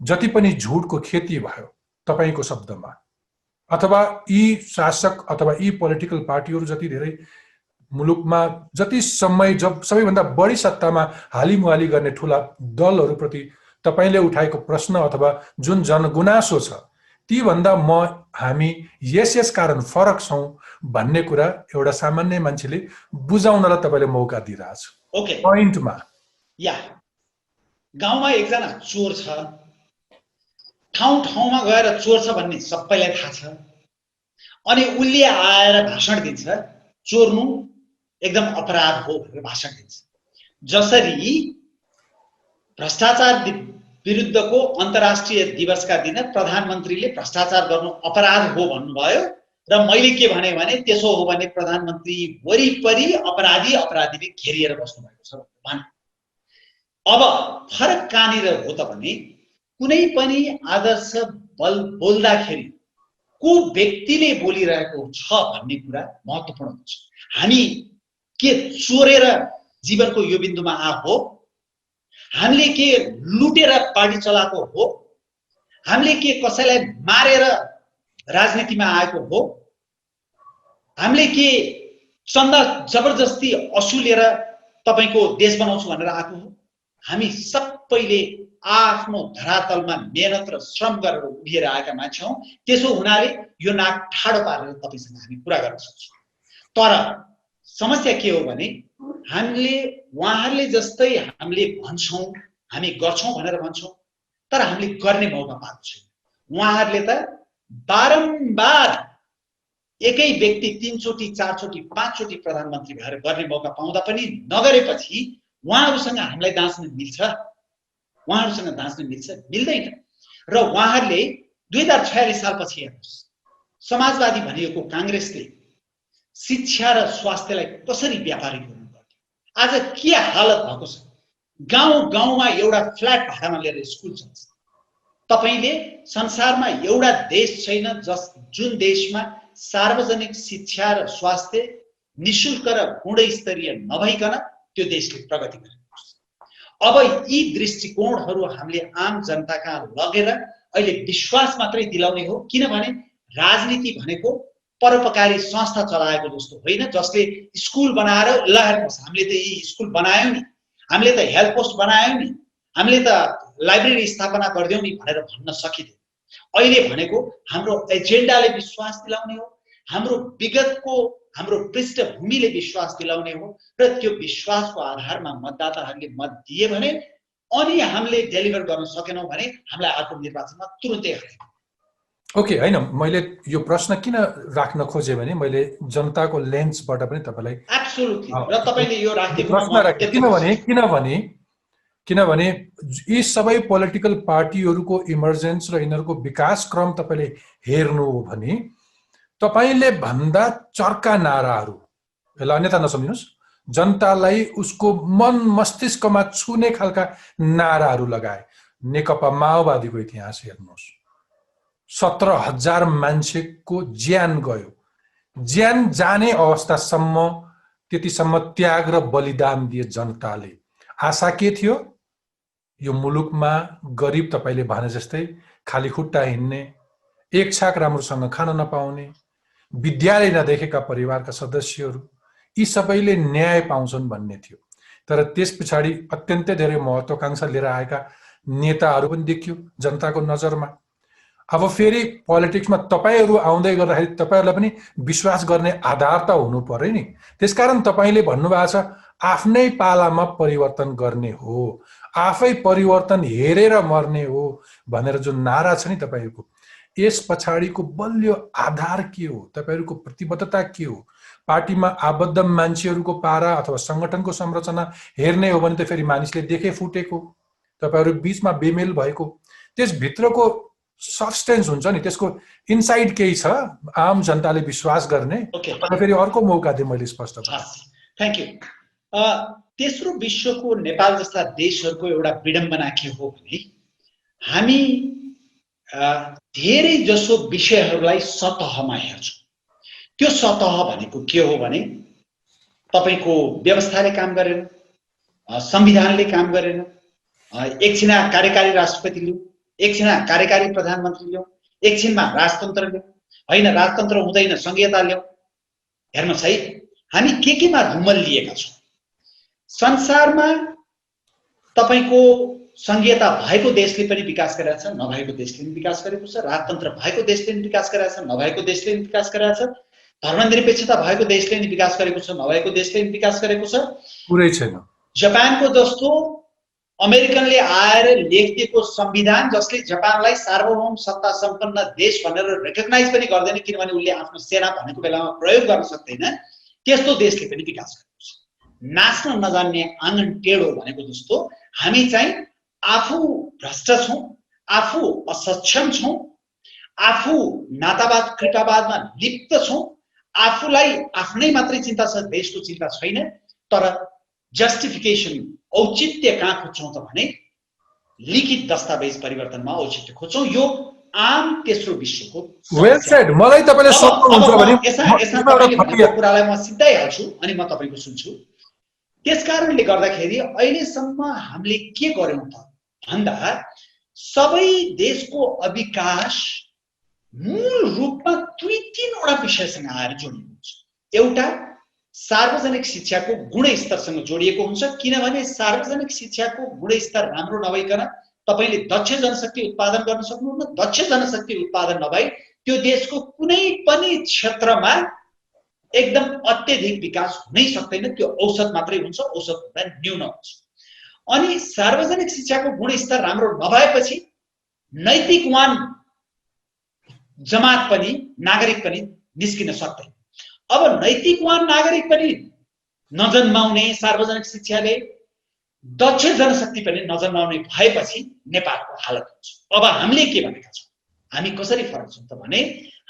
जति पनि झुटको खेती भयो तपाईको शब्दमा, अथवा यी शासक अथवा यी पोलिटिकल पार्टीहरु जति धेरै मुलुकमा जति समय जब सबैभन्दा बढी सत्तामा हालिमुहाली गर्ने ठूला दलहरु प्रति तपाईले उठाएको प्रश्न अथवा जुन जनगुनासो छ ती भन्दा हामी यस कारण फरक छौं भन्ने कुरा एउटा सामान्य मान्छेले बुझाउनलाई तपाईले मौका दिइराछ। ओके, पोइन्टमा या गाउँमा एकजना चोर छ, ठाउँमा गएर चोर छ भन्ने सबैलाई थाहा छ, अनि उले आएर भाषण दिन्छ चोर्नु एकदम अपराध हो भनेर भाषण दिन्छ। जसरी भ्रष्टाचार विरुद्धको अन्तर्राष्ट्रिय दिवसका दिन प्रधानमन्त्रीले भ्रष्टाचार गर्नु अपराध हो भन्नुभयो र मैले के भने त्यसो हो भने प्रधानमन्त्री वरिपरि अपराधीले घेरिएर बस्नु भएको छ भने। अब फरक कहाँनिर हो त भने कुनै पनि आदर्श बोल्दाखेरि को व्यक्तिले बोलिरहेको छ भन्ने कुरा महत्त्वपूर्ण हुन्छ। हामी के चोरेर जीवनको यो बिन्दुमा आएको हो? हामीले के लुटेर पार्टी चलाएको हो? हामीले के कसैलाई मारेर राजनीतिमा आएको हो? हामीले के चन्दा जबरजस्ती असुलेर तपाईको देश बनाउँछु भनेर आएको हो? हामी सबैले आफ्नो धरातलमा मेहनत र श्रम गरेर उभिएर आएका मान्छे हौं। त्यसो हुनाले यो नाक ठाडो पारेर तपाईसँग हामी कुरा गर्न सक्छौं। तर समस्या के हो भने हामीले उहाँहरूले जस्तै हामीले भन्छौं हामी गर्छौं भनेर भन्छौं, तर हामीले गर्ने मौका पाएको छैन। उहाँहरूले त बारम्बार एकै व्यक्ति 3 चोटी 4 चोटी 5 चोटी प्रधानमन्त्री भएर गर्ने मौका पाउँदा पनि नगरेपछि उहाँहरूसँग हामीलाई दाँच्न मिल्छ? उहाँहरूसँग दाँच्न मिल्छ? मिल्दैन। र उहाँहरूले 2046 सालपछि हेर्नुस्, समाजवादी भनिएको कांग्रेसले शिक्षा र स्वास्थ्यलाई कसरी व्यापारिक गर्नु पर्यो? आज के हालत भएको छ? गाउँमा एउटा फ्ल्याट भाडामा लिएर स्कुल चल्छ। तपाईले संसारमा एउटा देश छैन जुन देशमा सार्वजनिक शिक्षा र स्वास्थ्य निशुल्क र गुणस्तरीय नभइकन त्यो देशले प्रगति गरेको छ। अब यी दृष्टिकोणहरू हामीले आम जनता कहाँ लगेर अहिले विश्वास मात्रै दिलाउने हो, किनभने राजनीति भनेको परोपकारी संस्था चलाएको जस्तो होइन, जसले स्कुल बनाएर ल हेर्नुहोस् हामीले त यी स्कुल बनायौँ नि, हामीले त हेल्थ पोस्ट बनायौँ नि, हामीले त लाइब्रेरी स्थापना गरिदियौँ नि भनेर भन्न सकिँदैन। अहिले भनेको हाम्रो एजेन्डाले विश्वास दिलाउने हो, हाम्रो विगतको हाम्रो पृष्ठभूमिले विश्वास दिलाउने हो र त्यो विश्वासको आधारमा मतदाताहरूले मत दिए भने अनि हामीले डेलिभर गर्न सकेनौँ भने हामीलाई अर्को निर्वाचनमा तुरुन्तै हराइन्छ। ओके, होइन, मैले यो प्रश्न किन राख्न खोजेँ भने मैले जनताको लेन्सबाट पनि तपाईँलाई एब्सोल्युटली र तपाईँले यो राखिदिनु प्रश्न राखेँ किनभने यी सबै पोलिटिकल पार्टीहरूको इमर्जेन्स र यिनीहरूको विकास क्रम तपाईँले हेर्नु हो भने तपाईँले भन्दा चर्का नाराहरू, यसलाई अन्यथा नसम्झिनुहोस्, जनतालाई उसको मन मस्तिष्कमा छुने खालका नाराहरू लगाए। नेकपा माओवादीको इतिहास हेर्नुहोस्, 17,000 मान्छेको ज्यान गयो, ज्यान जाने अवस्थासम्म त्यतिसम्म त्याग र बलिदान दिए जनताले। आशा के थियो? यो मुलुकमा गरिब तपाईँले भने जस्तै खाली खुट्टा हिँड्ने, एक छाक राम्रोसँग खान नपाउने, विद्यालय नदेखेका परिवारका सदस्यहरू, यी सबैले न्याय पाउँछन् भन्ने थियो। तर त्यस पछाडि अत्यन्तै धेरै महत्त्वाकांक्षा लिएर आएका नेताहरू पनि देखियो जनताको नजरमा। अब फेरि पोलिटिक्समा तपाईँहरू आउँदै गर्दाखेरि तपाईँहरूलाई पनि विश्वास गर्ने आधार त हुनु पर्यो नि। त्यसकारण तपाईँले भन्नुभएको छ आफ्नै पालामा परिवर्तन गर्ने हो, आफै परिवर्तन हेरेर मर्ने हो भनेर जुन नारा छ नि तपाईँहरूको, यस पछाडिको बलियो आधार के हो? तपाईँहरूको प्रतिबद्धता के हो? पार्टीमा आबद्ध मान्छेहरूको पारा अथवा सङ्गठनको संरचना हेर्ने हो भने त फेरि मानिसले देखे फुटेको, तपाईँहरू बिचमा बेमेल भएको, त्यसभित्रको सब्सटेन्स हुन्छ नि, त्यसको इनसाइड केही छ आम जनताले विश्वास गर्ने। फेरि अर्को मौका दिएँ मैले स्पष्ट। Thank you. तेस्रो विश्वको नेपाल जस्ता देशहरूको एउटा विडम्बना के हो भने हामी धेरै जसो विषयहरूलाई सतहमा हेर्छौँ। त्यो सतह भनेको के हो भने तपाईको व्यवस्थाले काम गरेन, संविधानले काम गरेन, एकछिन कार्यकारी राष्ट्रपति ल्याऊ, एकछिन कार्यकारी प्रधानमन्त्री ल्याऊ, एकछिनमा राजतन्त्र ल्याऊ, होइन राजतन्त्र हुँदैन संघीयता ल्याऊ। हेर्नुहोस् है, हामी केमा रुमल लिएका छौँ। संसारमा तपाईको संघीयता भएको देशले पनि विकास गरेको छ, नभएको देशले पनि विकास गरेको छ, राजतन्त्र भएको देशले पनि विकास गरेको छ, नभएको देशले पनि विकास गरेको छ, धर्मनिरपेक्षता भएको देशले पनि विकास गरेको छ, नभएको देशले पनि विकास गरेको छ। पुरै छैन। जापानको जस्तो अमेरिकनले आएर लेखिएको संविधान जसले जापानलाई सार्वभौम सत्ता सम्पन्न देश भनेर रेकग्नाइज पनि गर्दैन, किनभने उसले आफ्नो सेना भनेको बेलामा प्रयोग गर्न सक्दैन, त्यस्तो देशले पनि विकास गरेको छ। नाच्न नजान्ने आँगन टेढो भनेको जस्तो हामी चाहिँ आफू भ्रष्ट छौँ, आफू असक्षम छौँ, आफू नातावाद कृपावादमा लिप्त छौँ, आफूलाई आफ्नै मात्रै चिन्ता छ, देशको चिन्ता छैन। तर जस्टिफिकेसन औचित्य कहाँ खोज्छौँ त भने लिखित दस्तावेज परिवर्तनमा औचित्य खोज्छौँ। यो आम तेस्रो विश्वको वेल सेड। मलाई तपाईले सोध्नुहुन्छ भने यसमा कुरालाई म सिधै हाल्छु अनि म तपाईको सुन्छु। त्यसकारणले गर्दाखेरि अहिलेसम्म हामीले के गर्यौं त भन्दा सबै देशको अविकास मूल रूपमा दुई तीनवटा विषयसँग आएर जोडिएको हुन्छ। एउटा सार्वजनिक शिक्षाको गुणस्तरसँग जोडिएको हुन्छ, किनभने सार्वजनिक शिक्षाको गुणस्तर राम्रो नभइकन तपाईले दक्ष जनशक्ति उत्पादन गर्न सक्नुहुन्न। दक्ष जनशक्ति उत्पादन नभई त्यो देशको कुनै पनि क्षेत्रमा एकदम अत्यधिक विकास हुनै सक्दैन, त्यो औसत मात्रै हुन्छ, औसत भन्दा न्यून हुन्छ। अनि सार्वजनिक शिक्षाको गुणस्तर राम्रो नभएपछि नैतिकवान जमात पनि नागरिक पनि निस्किन सक्दैन। अब नैतिकवान नागरिक पनि नजन्माउने सार्वजनिक शिक्षाले दक्ष जनशक्ति पनि नजन्माउने भएपछि नेपालको हालत हुन्छ। अब हामीले के भनेका छौँ, हामी कसरी फरक छौँ त भने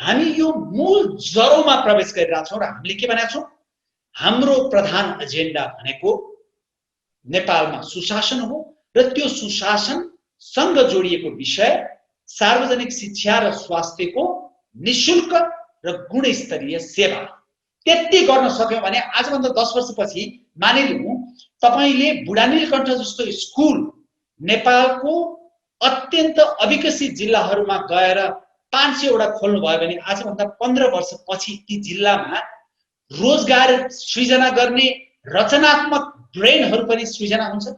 हामी यो मूल जरोमा प्रवेश गरिरहेका छौँ र हामीले के भनेका छौँ, हाम्रो प्रधान एजेन्डा भनेको नेपालमा सुशासन हो र त्यो सुशासनसँग जोडिएको विषय सार्वजनिक शिक्षा र स्वास्थ्यको निशुल्क र गुणस्तरीय सेवा त्यति गर्न सक्यौँ भने आजभन्दा 10 वर्षपछि मानिलिउँ तपाईले बुढानीलकण्ठ जस्तो स्कुल नेपालको अत्यन्त अविकसित जिल्लाहरूमा गएर 500 वटा खोल्नु भयो भने आजभन्दा 15 वर्षपछि ती जिल्लामा रोजगार सृजना गर्ने रचनात्मक ब्रेनहरू पनि सृजना हुन्छ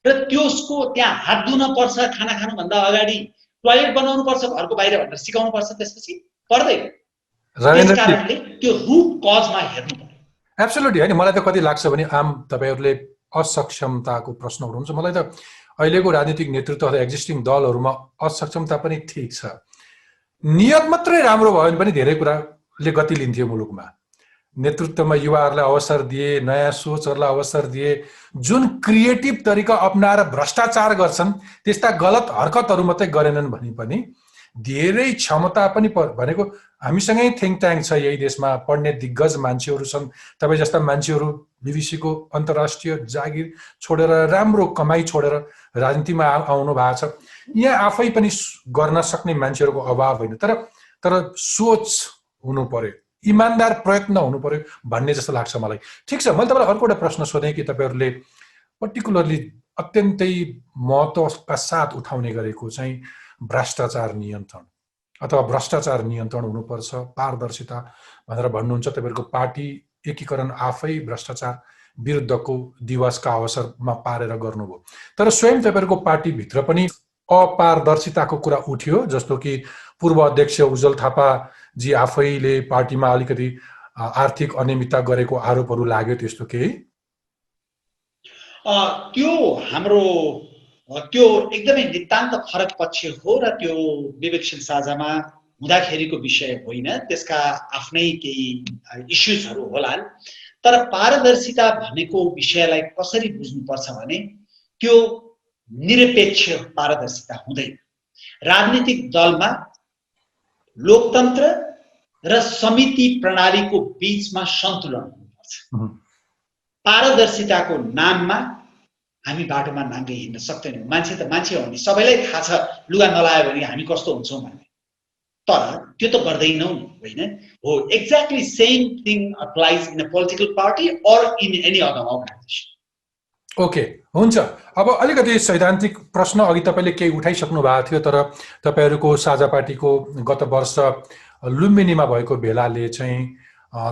र त्यसको त्यहाँ हात धुन पर्छ खाना खानुभन्दा अगाडि टोयलेट बनाउनु पर्छ घरको बाहिर भनेर सिकाउनु पर्छ त्यसपछि पर्दैन त्यसकारणले त्यो रुट कजमा हेर्नु पर्यो एब्सोल्युटली हैन मलाई त कति लाग्छ भने आम तपाईहरुले असक्षमताको प्रश्न उठाउनुहुन्छ मलाई त अहिलेको राजनीतिक नेतृत्व अथवा एक्जिस्टिङ दलहरुमा असक्षमता पनि ठीक छ नियत मात्रै राम्रो भयो भने पनि धेरै कुराले गति लिन्थ्यो मुलुकमा नेतृत्वमा युवाहरूलाई अवसर दिए नयाँ सोचहरूलाई अवसर दिए जुन क्रिएटिभ तरिका अपनाएर भ्रष्टाचार गर्छन् त्यस्ता गलत हरकतहरू मात्रै गरेनन् भने पनि धेरै क्षमता पनि भनेको हामीसँगै थिङ्क ट्याङ्क छ यही देशमा पढ्ने दिग्गज मान्छेहरू छन् तपाईँ जस्ता मान्छेहरू बीबीसीको अन्तर्राष्ट्रिय जागिर छोडेर राम्रो कमाई छोडेर राजनीतिमा आउनु भएको छ यहाँ आफै पनि गर्न सक्ने मान्छेहरूको अभाव होइन तर सोच हुनु पर्यो इमानदार प्रयत्न हुनु पर्यो भन्ने जस्तो लाग्छ मलाई ठीक छ मैले तपाईलाई अर्को एउटा प्रश्न सोधेँ कि तपाईहरुले पर्टिकुलरली अत्यन्तै महत्त्वका साथ उठाउने गरेको चाहिँ भ्रष्टाचार नियन्त्रण अथवा भ्रष्टाचार नियन्त्रण हुनुपर्छ पारदर्शिता भनेर भन्नुहुन्छ तपाईहरुको पार्टी एकीकरण आफै भ्रष्टाचार विरुद्धको दिवसका अवसरमा पारेर गर्नुभयो तर स्वयं तपाईहरुको पार्टी भित्र पनि अपारदर्शिताको कुरा उठ्यो जस्तो कि पूर्व अध्यक्ष उज्जवल थापा जी आफैले पार्टीमा अलिकति आर्थिक अनियमितता गरेको आरोपहरू लाग्यो त्यस्तो केही त्यो हाम्रो त्यो एकदमै नितान्त फरक पक्ष हो र त्यो विवेकशील साझामा हुँदाखेरिको विषय होइन त्यसका आफ्नै केही इस्युजहरू होलान् तर पारदर्शिता भनेको विषयलाई कसरी बुझ्नुपर्छ भने त्यो निरपेक्ष पारदर्शिता हुँदैन राजनीतिक दलमा लोकतन्त्र र समिति प्रणालीको बीचमा सन्तुलन हुनुपर्छ पारदर्शिताको नाममा हामी बाटोमा नाङ्गै हिँड्न सक्दैनौँ मान्छे त मान्छे हो नि सबैलाई थाहा छ लुगा नलायो भने हामी कस्तो हुन्छौँ भन्ने तर त्यो त गर्दैनौँ होइन हो exactly same thing applies in a political party or in any other organisation okay हुन्छ अब अलिकति सैद्धान्तिक प्रश्न अघि तपाईले केही उठाइसक्नु भएको थियो तर तपाईहरुको साझा पार्टीको गत वर्ष लुम्बिनीमा भएको भेलाले चाहिँ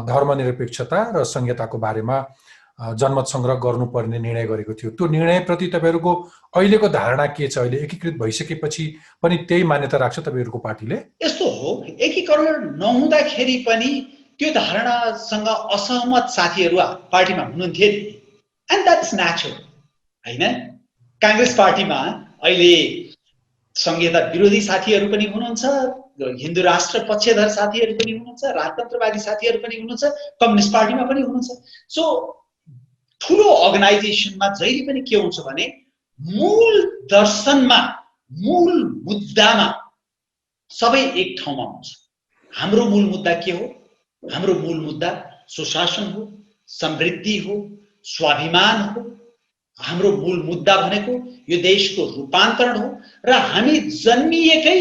धर्मनिरपेक्षता र संहिताको बारेमा जनमत संग्रह गर्नुपर्ने निर्णय गरेको थियो त्यो निर्णयप्रति तपाईहरुको अहिलेको धारणा के छ अहिले एकीकृत भइसकेपछि पनि त्यही मान्यता राख्छ तपाईहरुको पार्टीले यस्तो हो एकीकरण नहुँदाखेरि पनि त्यो धारणासँग असहमत साथीहरू पार्टीमा हुनुहुन्थ्यो नि एन्ड द्याट्स नेचुरल हैन कांग्रेस पार्टीमा अहिले संहिता विरोधी साथीहरू पनि हुनुहुन्छ हिन्दू राष्ट्र पक्षधर साथीहरू पनि हुनुहुन्छ राजतन्त्रवादी साथीहरू पनि हुनुहुन्छ कम्युनिस्ट पार्टीमा पनि हुनुहुन्छ सो ठुलो अर्गनाइजेसनमा जहिले पनि के हुन्छ भने मूल दर्शनमा मूल मुद्दामा सबै एक ठाउँमा हुन्छ हाम्रो मूल मुद्दा के हो हाम्रो मूल मुद्दा सुशासन हो समृद्धि हो स्वाभिमान हो हाम्रो मूल मुद्दा भनेको यो देशको रूपान्तरण हो र हामी जन्मिएकै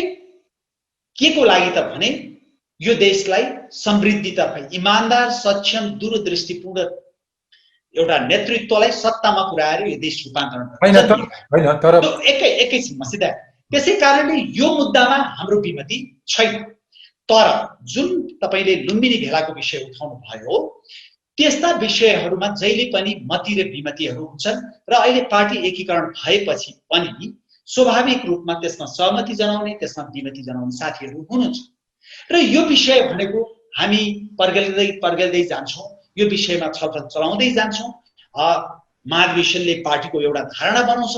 के को लागि त भने यो देशलाई समृद्धितर्फ इमानदार सक्षम दूरदृष्टिपूर्ण एउटा नेतृत्वलाई सत्तामा पुर्याएर यो देश रूपान्तरण हैन तर एकैछिनमा सिधा त्यसै कारणले यो मुद्दामा हाम्रो विमति छैन तर जुन तपाईले लुम्बिनी भेलाको विषय उठाउनु भयो त्यस्ता विषयहरूमा जहिले पनि मति र विमतिहरू हुन्छन् र अहिले पार्टी एकीकरण भएपछि पनि स्वाभाविक रूपमा त्यसमा सहमति जनाउने त्यसमा विमति जनाउने साथीहरू हुनुहुन्छ र यो विषय भनेको हामी पर्गेल्दै जान्छौँ यो विषयमा छलफल चलाउँदै जान्छौँ महाधिवेशनले पार्टीको एउटा धारणा बनाउँछ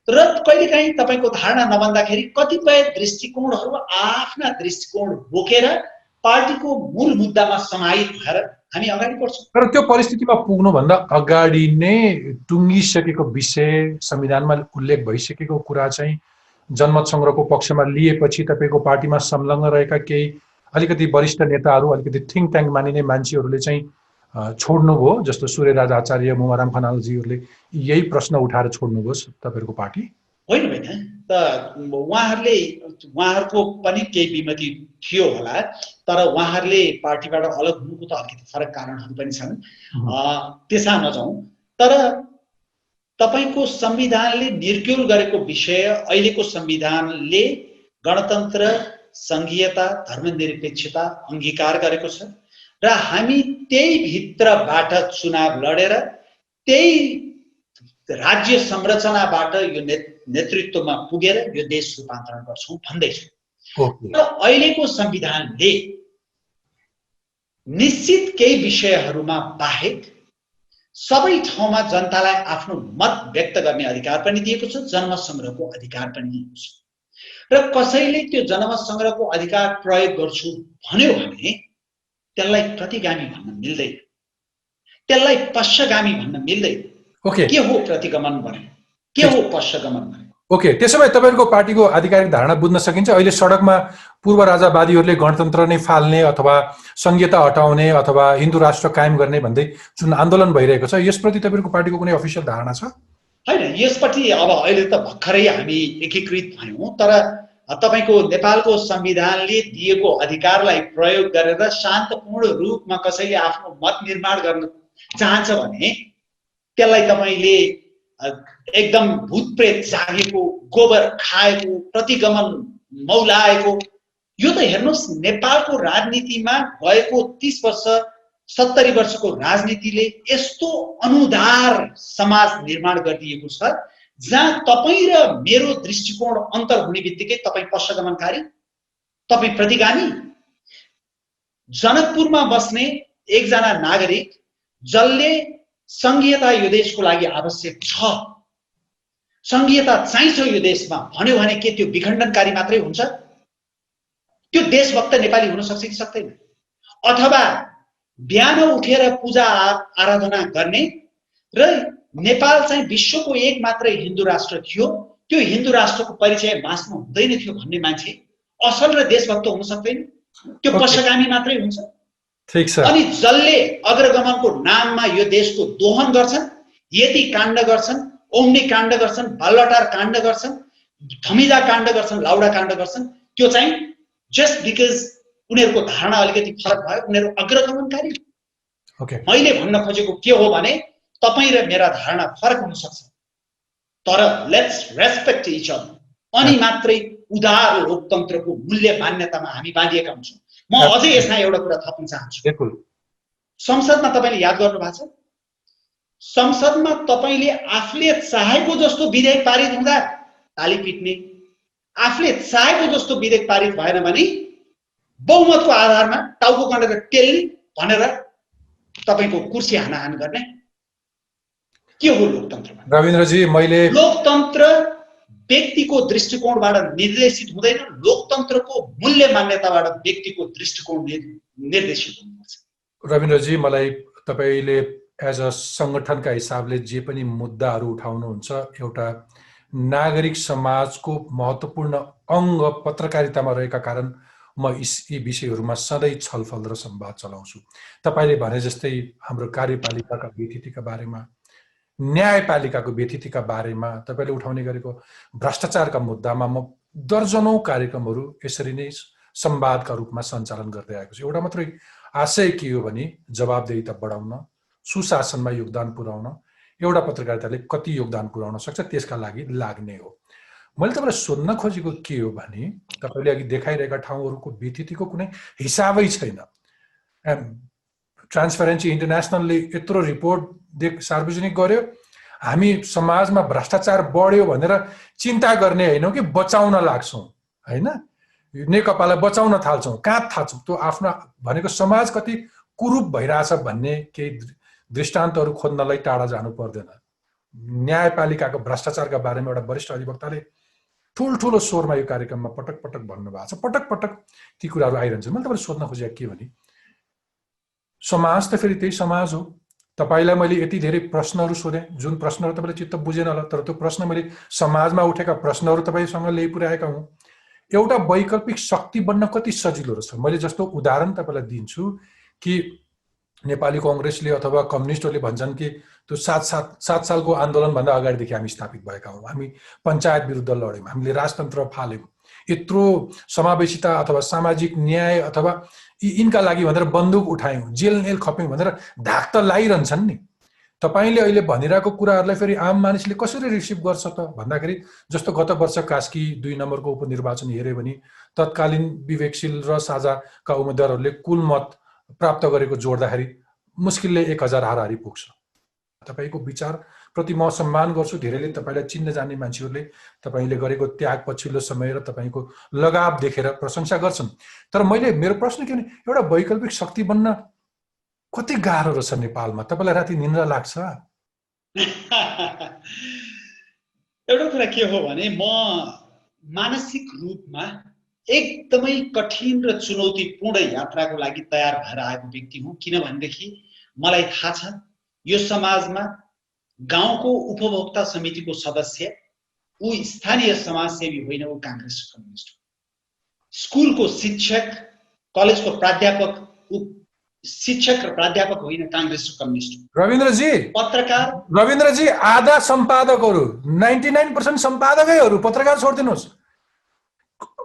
र कहिलेकाहीँ तपाईको धारणा नबन्दाखेरि कतिपय दृष्टिकोणहरू आफ्ना दृष्टिकोण बोकेर पार्टीको मूल मुद्दामा समाहित भएर हामी अगाडि बढ्छौँ तर त्यो परिस्थितिमा पुग्नुभन्दा अगाडि नै टुङ्गिसकेको विषय संविधानमा उल्लेख भइसकेको कुरा चाहिँ जनमत संग्रहको पक्षमा लिएपछि तपाईको पार्टीमा संलग्न रहेका केही अलिकति वरिष्ठ नेताहरू अलिकति थिङ्क ट्याङ्क मानिने मान्छेहरूले चाहिँ छोड्नुभयो जस्तो सूर्यराज आचार्य मुमाराम खनालजीहरूले यही प्रश्न उठाएर छोड्नुभयो तपाईहरुको पार्टी होइन त उहाँहरूको पनि केही विमति थियो होला, तर उहाँहरूले पार्टीबाट अलग हुनुको त अलिकति फरक कारणहरू पनि छन्, त्यसमा नजाउँ। तर तपाईको संविधानले निर्क्युल गरेको विषय, अहिलेको संविधानले गणतन्त्र, संघीयता, धर्मनिरपेक्षता अंगीकार गरेको छ र हामी त्यही भित्रबाट चुनाव लडेर त्यही राज्य संरचनाबाट यो नेतृत्वमा पुगेर यो देश रूपान्तरण गर्छौं भन्दैछु। र अहिलेको संविधानले निश्चित केही विषयहरूमा बाहेक सबै ठाउँमा जनतालाई आफ्नो मत व्यक्त गर्ने अधिकार पनि दिएको छ, जनमत संग्रहको अधिकार पनि दिएको छ। र कसैले त्यो जनमत संग्रहको अधिकार प्रयोग गर्छु भन्यो भने त्यसलाई प्रतिगामी भन्न मिल्दैन, त्यसलाई पश्चगामी भन्न मिल्दैन। के हो प्रतिगमन भने, के हो पश्चगमन भने? ओके, त्यसो भए तपाईहरुको पार्टीको आधिकारिक धारणा बुझ्न सकिन्छ। अहिले सडकमा पूर्व राजावादीहरूले गणतन्त्र नै फाल्ने अथवा संघीयता हटाउने अथवा हिन्दू राष्ट्र कायम गर्ने भन्दै जुन आन्दोलन भइरहेको छ, यसप्रति तपाईहरुको पार्टीको कुनै अफिसियल धारणा छ? हैन, यसप्रति अब अहिले त भर्खरै हामी एकीकृत भयौं, तर तपाईको नेपालको संविधानले दिएको अधिकारलाई प्रयोग गरेर शान्तपूर्ण रूपमा कसैले आफ्नो मत निर्माण गर्न चाहन्छ भने त्यसलाई तपाईले एकदम भूतप्रेत जागेको, गोबर खाएको, प्रतिगमन मौलाएको, यो त हेर्नुस् नेपालको राजनीतिमा गएको 30 वर्ष 70 वर्षको राजनीतिले यस्तो अनुदार समाज निर्माण गरिदिएको छ जहाँ तपाईं र मेरो दृष्टिकोण अन्तर हुने बित्तिकै तपाईं पश्चगमनकारी, तपाईं प्रतिगामी। जनकपुरमा बस्ने एकजना नागरिक जसले संघीयता यो देशको लागि आवश्यक छ, संघीयता चाहिन्छ यो देशमा भन्यो भने के त्यो विखण्डनकारी मात्रै हुन्छ? त्यो देशभक्त नेपाली हुन सक्छ कि सक्दैन? अथवा बिहान उठेर पूजा आराधना गर्ने र नेपाल चाहिँ विश्वको एक मात्रै हिन्दू राष्ट्र थियो, त्यो हिन्दू राष्ट्रको परिचय बाँच्नु हुँदैन थियो भन्ने मान्छे असल र देशभक्त हुन सक्दैन? त्यो पश्चगामी मात्रै हुन्छ। ठीक छ। अनि जसले अग्रगमनको नाममा यो देशको दोहन गर्छन्, यति काण्ड गर्छन्, ओम्नी काण्ड गर्छन्, बालटार काण्ड गर्छन्, धमिजा काण्ड गर्छन्, लाउडा काण्ड गर्छन्, त्यो चाहिँ जस्ट बिकज उनीहरूको धारणा अलिकति फरक भयो, उनीहरू अग्रगमनकारी। मैले भन्न खोजेको के हो भने तपाईं र मेरा धारणा फरक हुन सक्छ, तर लेट्स रेस्पेक्ट इच अदर, अनि मात्रै उदार लोकतन्त्रको मूल्य मान्यतामा हामी बाँधिएका हुन्छौँ। म अझै यसमा एउटा कुरा थप्न चाहन्छु। संसदमा तपाईले याद गर्नु भएको छ, संसदमा तपाईले आफूले चाहेको जस्तो विधेयक पारित हुँदा ताली पिट्ने, आफूले चाहेको जस्तो विधेयक पारित भएन भने बहुमतको आधारमा टाउको कनेर टेल्ने भनेर तपाईको कुर्सी हानाहान गर्ने। के हो लोकतन्त्रमा? रविन्द्रजी, मैले लोकतन्त्र व्यक्तिको दृष्टिकोणबाट निर्देशित हुँदैन, लोकतन्त्रको मूल्य मान्यताबाट व्यक्तिको दृष्टिकोण निर्देशित हुनुपर्छ। रविन्द्रजी, मलाई तपाईले एज अ संगठनका हिसाबले जे पनि मुद्दाहरू उठाउनुहुन्छ, एउटा नागरिक समाजको महत्त्वपूर्ण अङ्ग पत्रकारितामा रहेका कारण म यी विषयहरूमा सधैँ छलफल र संवाद चलाउँछु। तपाईले भने जस्तै हाम्रो कार्यपालिकाका व्यतिथिका बारेमा, न्यायपालिकाको व्यतिथिका बारेमा तपाईले उठाउने गरेको भ्रष्टाचारका मुद्दामा म दर्जनौं कार्यक्रमहरू यसरी नै संवादका रूपमा सञ्चालन गर्दै आएको छु। एउटा मात्रै आशय के हो भने जवाबदेहिता बढाउन, सुशासनमा योगदान पुर्याउन। एउटा पत्रकारिताले कति योगदान पुर्याउन सक्छ त्यसका लागि लाग्ने हो। मैले तपाईलाई सोध्न खोजेको के हो भने तपाईले अघि देखाइरहेका ठाउँहरूको व्यतिथिको कुनै हिसाबै छैन। ट्रान्सपेरेन्सी इन्टरनेसनलले यत्रो रिपोर्ट सार्वजनिक गर्यो, हामी समाजमा भ्रष्टाचार बढ्यो भनेर चिन्ता गर्ने हैनौं कि बचाउन लाग्छौं, हैन? नेकपालाई बचाउन थाल्छौं, काँध थाल्छौं। त्यो आफ्नो भनेको समाज कति कुरूप भइरहेछ भन्ने केही दृष्टान्तहरू खोज्नलाई टाढा जानु पर्दैन। न्यायपालिकाको भ्रष्टाचारका बारेमा एउटा वरिष्ठ अधिवक्ताले ठुल्ठुलो स्वरमा यो कार्यक्रममा पटक पटक भन्नुभएको छ। पटक पटक ती कुराहरू आइरहन्छन्। मैले तपाईलाई सोध्न खोजेको के भने समाज त फेरि त्यही समाज हो। तपाईलाई मैले यति धेरै प्रश्नहरू सोधेँ, जुन प्रश्नहरू तपाईले चित्त बुझेन होला, तर त्यो प्रश्न मैले समाजमा उठेका प्रश्नहरू तपाईसँग ल्याइ पुर्याएका हुँ। एउटा वैकल्पिक शक्ति बन्न कति सजिलो रहेछ। मैले जस्तो उदाहरण तपाईलाई दिन्छु कि नेपाली कङ्ग्रेसले अथवा कम्युनिस्टहरूले भन्छन् कि त्यो 7 सालको आन्दोलनभन्दा अगाडिदेखि हामी स्थापित भएका हौँ, हामी पञ्चायत विरुद्ध लड्यौँ, हामीले राजतन्त्र फाल्यौँ, यत्रो समावेशिता अथवा सामाजिक न्याय अथवा यिनका लागि भनेर बन्दुक उठायौँ, जेल नेल खप्यौँ भनेर धाक त लागिरहन्छन् नि। तपाईँले अहिले भनिरहेको कुराहरूलाई फेरि आम मानिसले कसरी रिसिभ गर्छ त भन्दाखेरि, जस्तो गत वर्ष कास्की 2 नम्बरको उपनिर्वाचन हेऱ्यो भने तत्कालीन विवेकशील र साझाका उम्मेदवारहरूले कुल मत प्राप्त गरेको जोड्दाखेरि मुस्किलले 1000 हाराहारी पुग्छ। तपाईँको विचारप्रति म सम्मान गर्छु, धेरैले तपाईँलाई चिन्न जान्ने मान्छेहरूले तपाईँले गरेको त्याग पछिल्लो समय र तपाईँको लगाव देखेर प्रशंसा गर्छन्। तर मेरो प्रश्न के भने, एउटा वैकल्पिक शक्ति बन्न कति गाह्रो रहेछ नेपालमा? तपाईँलाई राति निन्द्रा लाग्छ? एउटा कुरा के हो भने, म मानसिक रूपमा एकदमै कठिन र चुनौतीपूर्ण यात्राको लागि तयार भएर आएको व्यक्ति हुँ। किनभनेदेखि मलाई थाहा छ यो समाजमा गाउँको उपभोक्ता समितिको सदस्य ऊ स्थानीय समाजसेवी होइन, ऊ काङ्ग्रेस कम्युनिस्ट हो। स्कुलको शिक्षक, कलेजको प्राध्यापक ऊ शिक्षक र प्राध्यापक होइन, काङ्ग्रेस कम्युनिस्ट हो। रविन्द्रजी, पत्रकार रविन्द्रजी, आधा सम्पादकहरू 99% सम्पादकैहरू पत्रकार छोडिदिनुहोस्।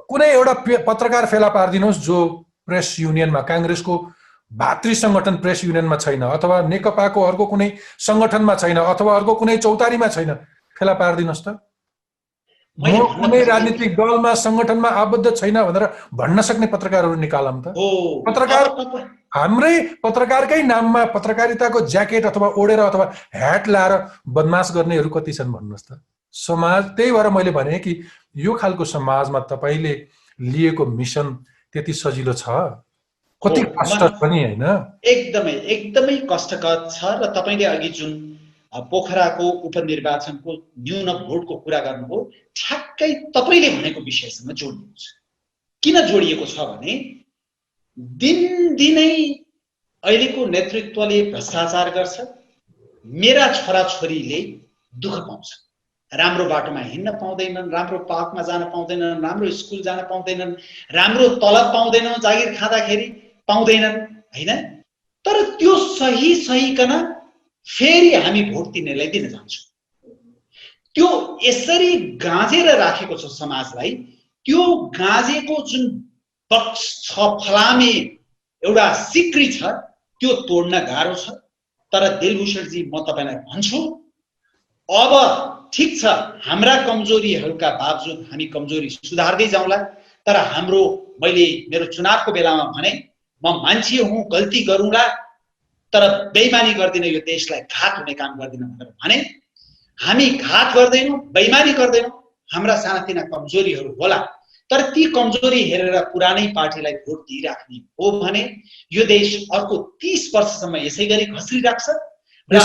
कुनै एउटा पत्रकार फेला पारिदिनुहोस् जो प्रेस युनियनमा, काङ्ग्रेसको भातृ संगठन प्रेस युनियनमा छैन, अथवा नेकपाको अर्को कुनै संगठनमा छैन, अथवा अर्को कुनै चौतारीमा छैन, फेला पारिदिनुहोस् त। म कुनै राजनीतिक दलमा संगठनमा आबद्ध छैन भनेर भन्न सक्ने पत्रकारहरू निकालौँ त। पत्रकार हाम्रै पत्रकारकै नाममा पत्रकारिताको ज्याकेट अथवा ओढेर अथवा ह्याट लाएर बदमास गर्नेहरू कति छन् भन्नुहोस् त। समाज, त्यही भएर मैले भने कि यो खालको समाजमा तपाईँले लिएको मिसन त्यति सजिलो छ? कति कष्ट छ नि, हैन? एकदमै एकदमै कष्टकर छ। र तपाईँले अघि जुन पोखराको उपनिर्वाचनको न्यून भोटको कुरा गर्नुभयो, ठ्याक्कै तपाईँले भनेको विषयसँग जोडिएको छ। किन जोडिएको छ भने, दिनदिनै अहिलेको नेतृत्वले भ्रष्टाचार गर्छ, मेरा छोराछोरीले दुःख पाउँछ, राम्रो बाटोमा हिँड्न पाउँदैनन्, राम्रो पार्कमा जान पाउँदैनन्, राम्रो स्कुल जान पाउँदैनन्, राम्रो तलब पाउँदैनन्, जागिर खाँदाखेरि पाउँदैनन्, हैन? तर त्यो सही सहीकन फेरि हामी भोट तिनीहरूलाई दिन जान्छौँ। त्यो यसरी गाँजेर राखेको छ समाजलाई। त्यो गाँजेको जुन बक्स छ, फलामे एउटा सिक्री छ, त्यो तोड्न गाह्रो छ। तर दिलभूषणजी, म तपाईँलाई भन्छु, अब ठिक छ, हाम्रा कमजोरीहरूका बावजुद हामी कमजोरी सुधार्दै जाउँला। तर हाम्रो, मैले मेरो चुनावको बेलामा भने, म मान्छे हुँ, गल्ती गरौँला, तर बेइमानी गर्दिन, यो देशलाई घात हुने काम गर्दिन भनेर भने। हामी घात गर्दैनौँ, बेइमानी गर्दैनौँ, हाम्रा सानातिना कमजोरीहरू होला, तर ती कमजोरी हेरेर पुरानै पार्टीलाई भोट दिइराख्ने हो भने यो देश अर्को 30 वर्षसम्म यसै गरी घस्रिराख्छ र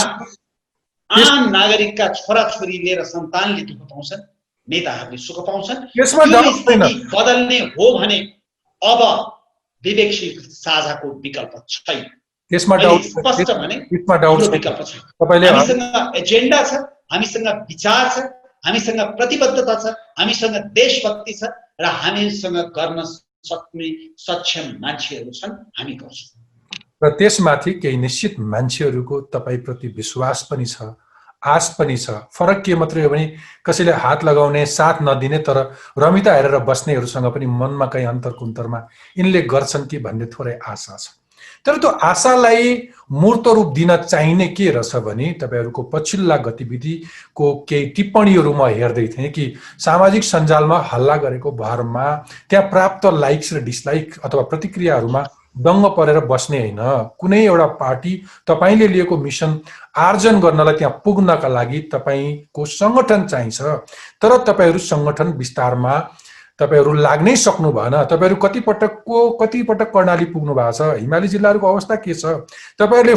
आम नागरिकका छोराछोरीले र सन्तानले दुःख पाउँछन्, नेताहरूले सुख पाउँछन्। यो स्थिति बदल्ने हो भने अब विवेकशील साझाको विकल्प छैन। त्यसमा स्पष्ट भने विकल्प छ। हामीसँग एजेन्डा छ, हामीसँग विचार छ, हामीसँग प्रतिबद्धता छ, हामीसँग देशभक्ति छ र हामीसँग गर्न सक्ने सक्षम मान्छेहरू छन्, हामी गर्छौँ। र त्यसमाथि केही निश्चित मान्छेहरूको तपाईँप्रति विश्वास पनि छ, आश पनि छ। फरक के मात्रै हो भने कसैले हात लगाउने, साथ नदिने, तर रमिता हेरेर बस्नेहरूसँग पनि मनमा कहीँ अन्तरकुन्तरमा यिनले गर्छन् कि भन्ने थोरै आशा छ। तर त्यो आशालाई मूर्त रूप दिन चाहिने के रहेछ भने, तपाईँहरूको पछिल्ला गतिविधिको केही टिप्पणीहरू म हेर्दै थिएँ कि सामाजिक सञ्जालमा हल्ला गरेको भरमा त्यहाँ प्राप्त लाइक्स र डिसलाइक अथवा प्रतिक्रियाहरूमा दङ्ग परेर बस्ने होइन। कुनै एउटा पार्टी तपाईँले लिएको मिसन आर्जन गर्नलाई त्यहाँ पुग्नका लागि तपाईँको सङ्गठन चाहिन्छ, तर तपाईँहरू सङ्गठन विस्तारमा तपाईँहरू लाग्नै सक्नु भएन। तपाईँहरू कतिपटक कर्णाली पुग्नु भएको छ। हिमाली जिल्लाहरूको अवस्था के छ? तपाईँहरूले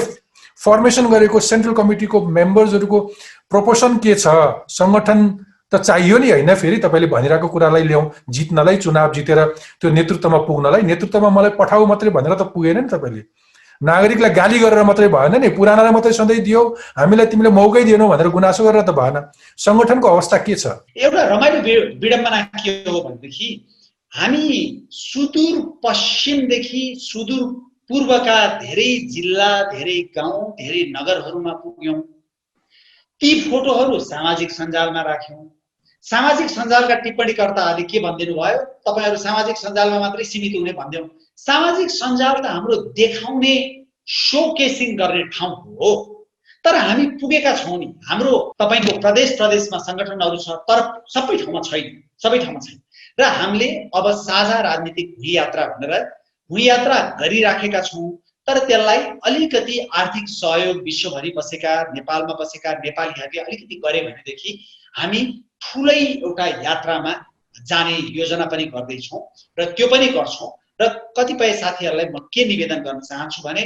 फर्मेसन गरेको सेन्ट्रल कमिटीको मेम्बर्सहरूको प्रोपोर्सन के छ? सङ्गठन त चाहियो नि, होइन? फेरि तपाईँले भनिरहेको कुरालाई ल्याउँ, जित्नलाई, चुनाव जितेर त्यो नेतृत्वमा पुग्नलाई, नेतृत्वमा मलाई पठाऊ मात्रै भनेर त पुगेन नि। तपाईँले नागरिकलाई गाली गरेर मात्रै भएन नि, पुरानालाई मात्रै सधैँ दियो, हामीलाई तिमीले मौकै दिएनौ भनेर गुनासो गरेर त भएन। सङ्गठनको अवस्था के छ? एउटा रमाइलो विडम्बना के हो भनेदेखि, हामी सुदूर पश्चिमदेखि सुदूर पूर्वका धेरै जिल्ला, धेरै गाउँ, धेरै नगरहरूमा पुग्यौं। ती फोटोहरू सामाजिक सञ्जालमा राख्यौं। सामाजिक सञ्जालका टिप्पणीकर्ताहरूले के भनिदिनु भयो, तपाईहरु सामाजिक सञ्जालमा मात्रै सीमित हुने भन्दैनौ। सामाजिक सञ्जाल त हाम्रो देखाउने, शोकेसिङ गर्ने ठाउँ हो। तर हामी पुगेका छौं नि। हाम्रो तपाईको प्रदेशमा संगठनहरू छ, तर सबै ठाउँमा छैन। र हामीले अब साझा राजनीतिक भूयात्रा भनेर भूयात्रा गरिराखेका छौं। तर त्यसलाई अलिकति आर्थिक सहयोग विश्वभरि बसेका, नेपालमा बसेका नेपालीहरूले अलिकति गरे भनेदेखि हामी ठूलै एउटा यात्रामा जाने योजना पनि गर्दैछौं र त्यो पनि गर्छौं। र कतिपय साथीहरूलाई म के निवेदन गर्न चाहन्छु भने,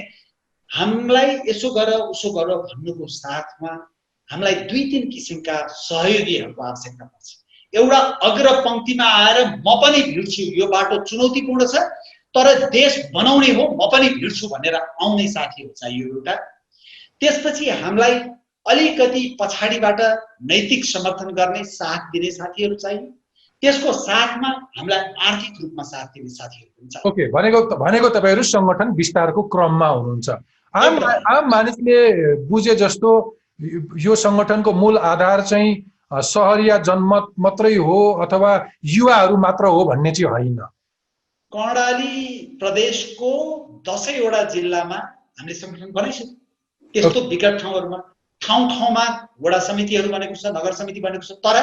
हामीलाई यसो गर उसो गर भन्नुको साथमा हामीलाई 2-3 किसिमका सहयोगीहरूको आवश्यकता पर्छ। एउटा अग्रपंक्तिमा आएर म पनि भिड्छु, यो बाटो चुनौतीपूर्ण छ तर देश बनाउने हो, म पनि भिड्छु भनेर आउने साथीहरू चाहियो एउटा। त्यसपछि हामीलाई अलिकति पछाडीबाट नैतिक समर्थन गर्ने, साथ दिने साथीहरू चाहियो। त्यसको साथमा हामीलाई आर्थिक रूपमा साथ दिने साथीहरू पनि चाहियो। ओके, भनेको तपाईहरु संगठन विस्तारको क्रममा हुनुहुन्छ। आम मानिसले बुझे जस्तो यो संगठनको मूल आधार चाहिँ सहरिया जनमत मात्रै हो अथवा युवाहरू मात्र हो भन्ने चाहिँ होइन। कर्णाली प्रदेशको 10 वटा जिल्लामा हामीले संगठन बनाइसक्यौं। त्यस्तो विकट ठाउँहरुमा ठाउँमा वडा समितिहरू बनेको छ, नगर समिति बनेको छ, तर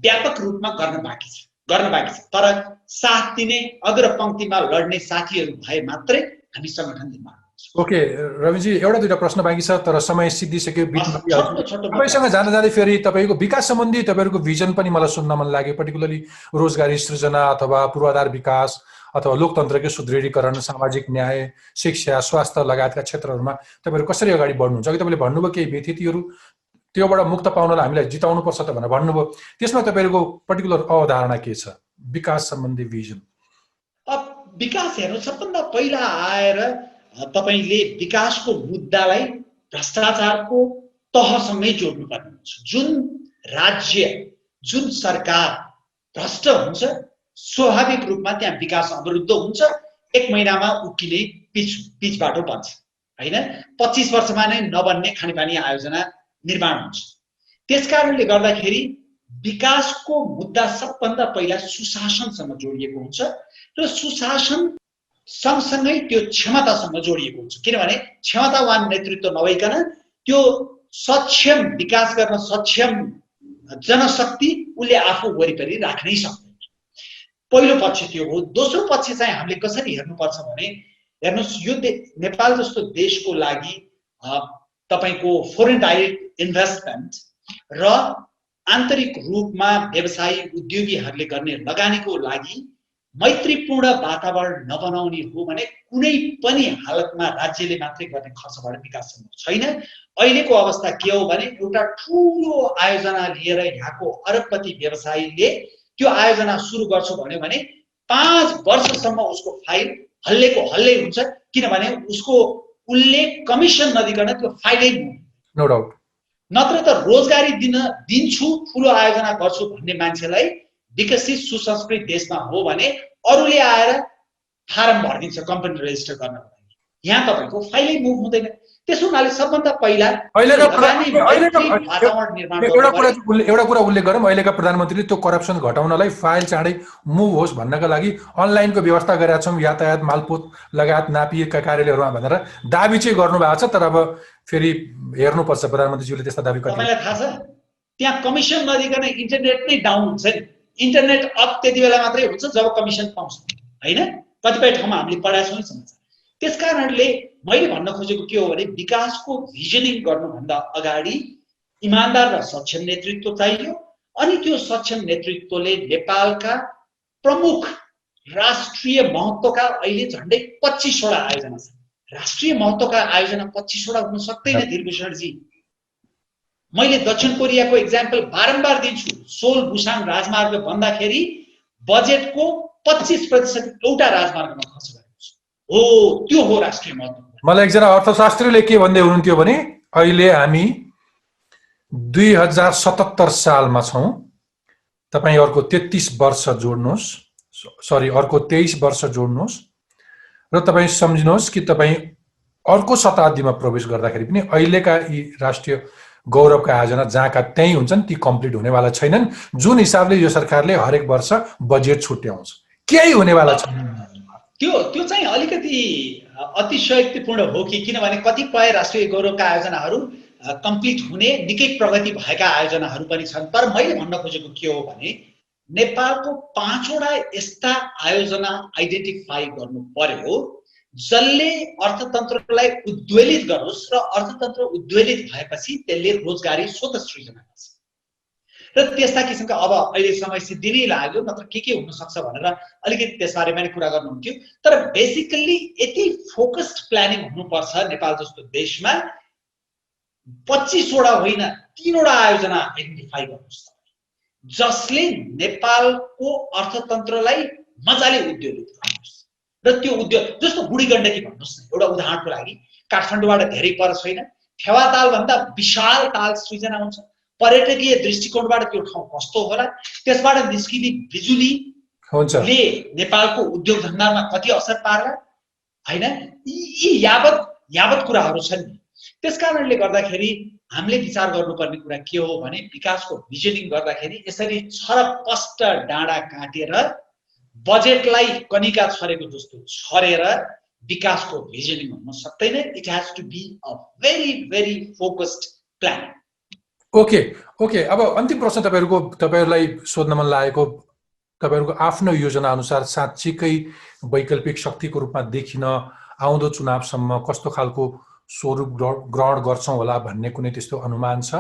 व्यापक रूपमा गर्न बाँकी छ। तर साथ दिने, अग्रपंक्तिमा लड्ने साथीहरू भए मात्रै हामी संगठन निर्माण गर्छौं। ओके रविजी, एउटा दुईटा प्रश्न बाँकी छ तर समय सिद्धिसक्यो। तपाईसँग जाँदा जाँदै फेरि तपाईको विकास सम्बन्धी तपाईहरुको भिजन पनि मलाई सुन्न मन लाग्यो, पर्टिकुलरली रोजगारी सृजना अथवा पूर्वाधार विकास अथवा लोकतन्त्रकै सुदृढीकरण, सामाजिक न्याय, शिक्षा, स्वास्थ्य लगायतका क्षेत्रहरूमा तपाईहरु कसरी अगाडि बढ्नुहुन्छ? अघि तपाईले भन्नुभयो केही व्यथितिहरू त्योबाट मुक्त पाउनलाई हामीलाई जिताउनु पर्छ त भनेर भन्नुभयो। त्यसमा तपाईहरुको पर्टिकुलर अवधारणा के छ विकास सम्बन्धी भिजन? विकास हेर्नु, सबभन्दा पहिला आएर तपाईले विकासको मुद्दालाई भ्रष्टाचारको तहसँगै जोड्नुपर्ने हुन्छ। जुन राज्य, जुन सरकार भ्रष्ट हुन्छ, स्वाभाविक रूपमा त्यहाँ विकास अवरुद्ध हुन्छ। 1 महिनामा उक्किने पिच बाटो बन्छ हैन। 25 वर्षमा नै नबन्ने खानेपानी आयोजना निर्माण हुन्छ। त्यसकारणले गर्दाखेरि विकासको मुद्दा सबभन्दा पहिला सुशासनसँग जोडिएको हुन्छ र सुशासन सँगसँगै त्यो क्षमतासँग जोडिएको हुन्छ। किनभने क्षमतावान नेतृत्व नभइकन त्यो सक्षम विकास गर्न सक्षम जनशक्ति उसले आफू वरिपरि राख्नै सक्दैन। पहिलो पक्ष त्यो हो। दोस्रो पक्ष चाहिँ हामीले कसरी हेर्नुपर्छ भने, हेर्नुस्, यो नेपाल जस्तो देशको लागि तपाईको फोरेन डाइरेक्ट इन्भेस्टमेन्ट र आन्तरिक रूपमा व्यवसायी उद्योगीहरूले गर्ने लगानीको लागि मैत्रीपूर्ण वातावरण नबनाउने हो भने कुनै पनि हालतमा राज्यले मात्रै गर्ने खर्चबाट विकास सम्भव छैन। अहिलेको अवस्था के हो भने, एउटा ठूलो आयोजना लिएर यहाँको अरबपति व्यवसायीले त्यो आयोजना सुरु गर्छु भन्यो भने 5 वर्षसम्म उसको फाइल हल्लेको हल्लै हुन्छ। किनभने उसले कमिसन नदिकन त्यो फाइलै नो डाउट। नत्र त रोजगारी दिन्छु, ठूलो आयोजना गर्छु भन्ने मान्छेलाई विकसित सुसंस्कृत देशमा हो भने अरूले आएर फारम भरिदिन्छ कम्पनी रेजिस्टर गर्नको लागि। यहाँ तपाईको फाइलै मुभ हुँदैन। त्यसो हुनाले सबभन्दा पहिला एउटा कुरा उल्लेख गरौँ, अहिलेका प्रधानमन्त्रीले त्यो करप्सन घटाउनलाई फाइल चाँडै मुभ होस् भन्नका लागि अनलाइनको व्यवस्था गरेका छौँ, यातायात मालपोत लगायत नापिएका कार्यालयहरूमा भनेर दाबी चाहिँ गर्नुभएको छ। तर अब फेरि हेर्नुपर्छ प्रधानमन्त्रीज्यूले त्यस्ता दाबी कति। तपाईलाई थाहा छ, त्यहाँ कमिसन नदिकन इन्टरनेट नै डाउन हुन्छ नि। इन्टरनेट अप त्यति बेला मात्रै हुन्छ जब कमिसन पाउँछ हैन। कतिपय ठाउँमा हामीले पढाएको छौँ समाचार। त्यसकारणले मैले भन्न खोजेको के हो भने, विकासको भिजनिङ गर्नुभन्दा अगाडि इमानदार र सक्षम नेतृत्व चाहियो। अनि त्यो सक्षम नेतृत्वले नेपालका प्रमुख राष्ट्रिय महत्त्वका अहिले झन्डै 25 वटा आयोजना छन्। राष्ट्रिय महत्त्वका आयोजना 25 वटा हुन सक्दैन धीरभूषणजी। मैले दक्षिण कोरियाको एक्जाम्पल बारम्बार दिन्छु। सोल बुसान राजमार्ग भन्दाखेरि बजेटको 25% एउटा राजमार्गमा खर्च गरेको छ। हो, त्यो हो राष्ट्रिय महत्त्व। मलाई एकजना अर्थशास्त्रीले के भन्दै हुनुहुन्थ्यो भने, अहिले हामी 2077 सालमा छौं। तपाईं अर्को 33 वर्ष जोड्नुहोस्, अर्को 23 वर्ष जोड्नुहोस् र तपाईँ सम्झिनुहोस् कि तपाईँ अर्को शताब्दीमा प्रवेश गर्दाखेरि पनि अहिलेका यी राष्ट्रिय गौरवका आयोजना जहाँका त्यही हुन्छन् ती कम्प्लिट हुनेवाला छैनन्, जुन हिसाबले यो सरकारले हरेक वर्ष बजेट छुट्याउँछ। केही हुनेवाला छैन। त्यो चाहिँ अलिकति अतिशयोक्तिपूर्ण हो कि, किनभने कतिपय राष्ट्रिय गौरवका आयोजनाहरू कम्प्लिट हुने निकै प्रगति भएका आयोजनाहरू पनि छन्। तर मैले भन्न खोजेको के हो भने नेपालको 5 वटा यस्ता आयोजना आइडेन्टिफाई गर्नु पर्यो जसले अर्थतन्त्रलाई उद्वेलित गरोस् र अर्थतन्त्र उद्वेलित भएपछि त्यसले रोजगारी स्वत सृजना गर्छ। र त्यस्ता किसिमका अब अहिले समय सिद्धिनै लाग्यो, नत्र के हुन सक्छ भनेर अलिकति त्यसबारे पनि कुरा गर्नुहुन्थ्यो। तर बेसिकली यति फोकस्ड प्लानिङ हुनुपर्छ नेपाल जस्तो देशमा। 25 वटा होइन 3 वटा आयोजना आइडेन्टिफाई गर्नुहोस् जसले नेपालको अर्थतन्त्रलाई मजाले उद्योगित गर्नुहोस्। र त्यो उद्योग जस्तो बुढी गण्डकी भन्नुहोस् न, एउटा उदाहरणको लागि, काठमाडौँबाट धेरै पर छैन, फेवाताल भन्दा विशाल ताल सृजना हुन्छ। पर्यटकीय दृष्टिकोणबाट त्यो ठाउँ कस्तो होला, त्यसबाट निस्किने बिजुलीले नेपालको उद्योग धन्दामा कति असर पार्ला हैन, यी यावत कुराहरू छन् नि। त्यसकारणले गर्दाखेरि हामीले विचार गर्नुपर्ने कुरा के हो भने विकासको भिजनिङ गर्दाखेरि यसरी छरपष्ट डाँडा काटेर बजेटलाई कनिका छरेको जस्तो छरेर विकासको भिजनिङ हुन सक्दैन। It has to be a very very focused plan. Okay, अब अन्तिम प्रश्न तपाईहरुलाई सोध्न मन लागेको, तपाईहरुको आफ्नो योजना अनुसार साँच्चीकै वैकल्पिक शक्तिको रूपमा देखिन आउँदो चुनावसम्म कस्तो खालको स्वरूप ग्रहण गर्छौं होला भन्ने कुनै त्यस्तो अनुमान छ?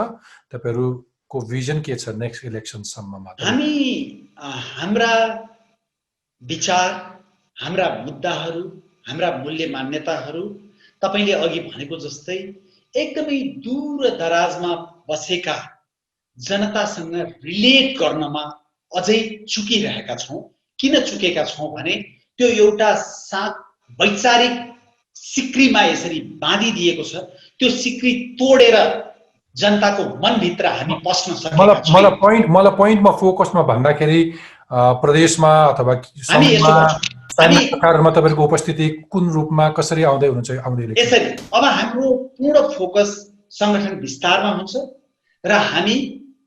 तपाईहरुको भिजन के छ नेक्स्ट इलेक्सनसम्ममा? हामी हाम्रा विचार, हाम्रा मुद्दाहरू, हाम्रा मूल्य मान्यताहरू तपाईले अघि भनेको जस्तै एकदमै दूर दराजमा बसेका जनतासँग रिलेट गर्नमा अझै चुकिरहेका छौं। किन चुकेका छौं भने त्यो एउटा वैचारिक सिक्रीमा यसरी बाँधिदिएको छ। त्यो सिक्री तोडेर जनताको मनभित्र हामी पस्न सकेका छैनौं। मलाई पोइन्टमा फोकसमा भन्दाखेरि प्रदेशमा अथवा सरकारमा तपाईको उपस्थिति कुन रूपमा कसरी आउँदै हुनुहुन्छ आउँदै? यसरी अब हाम्रो पूर्ण फोकस संगठन विस्तारमा हुन्छ र हामी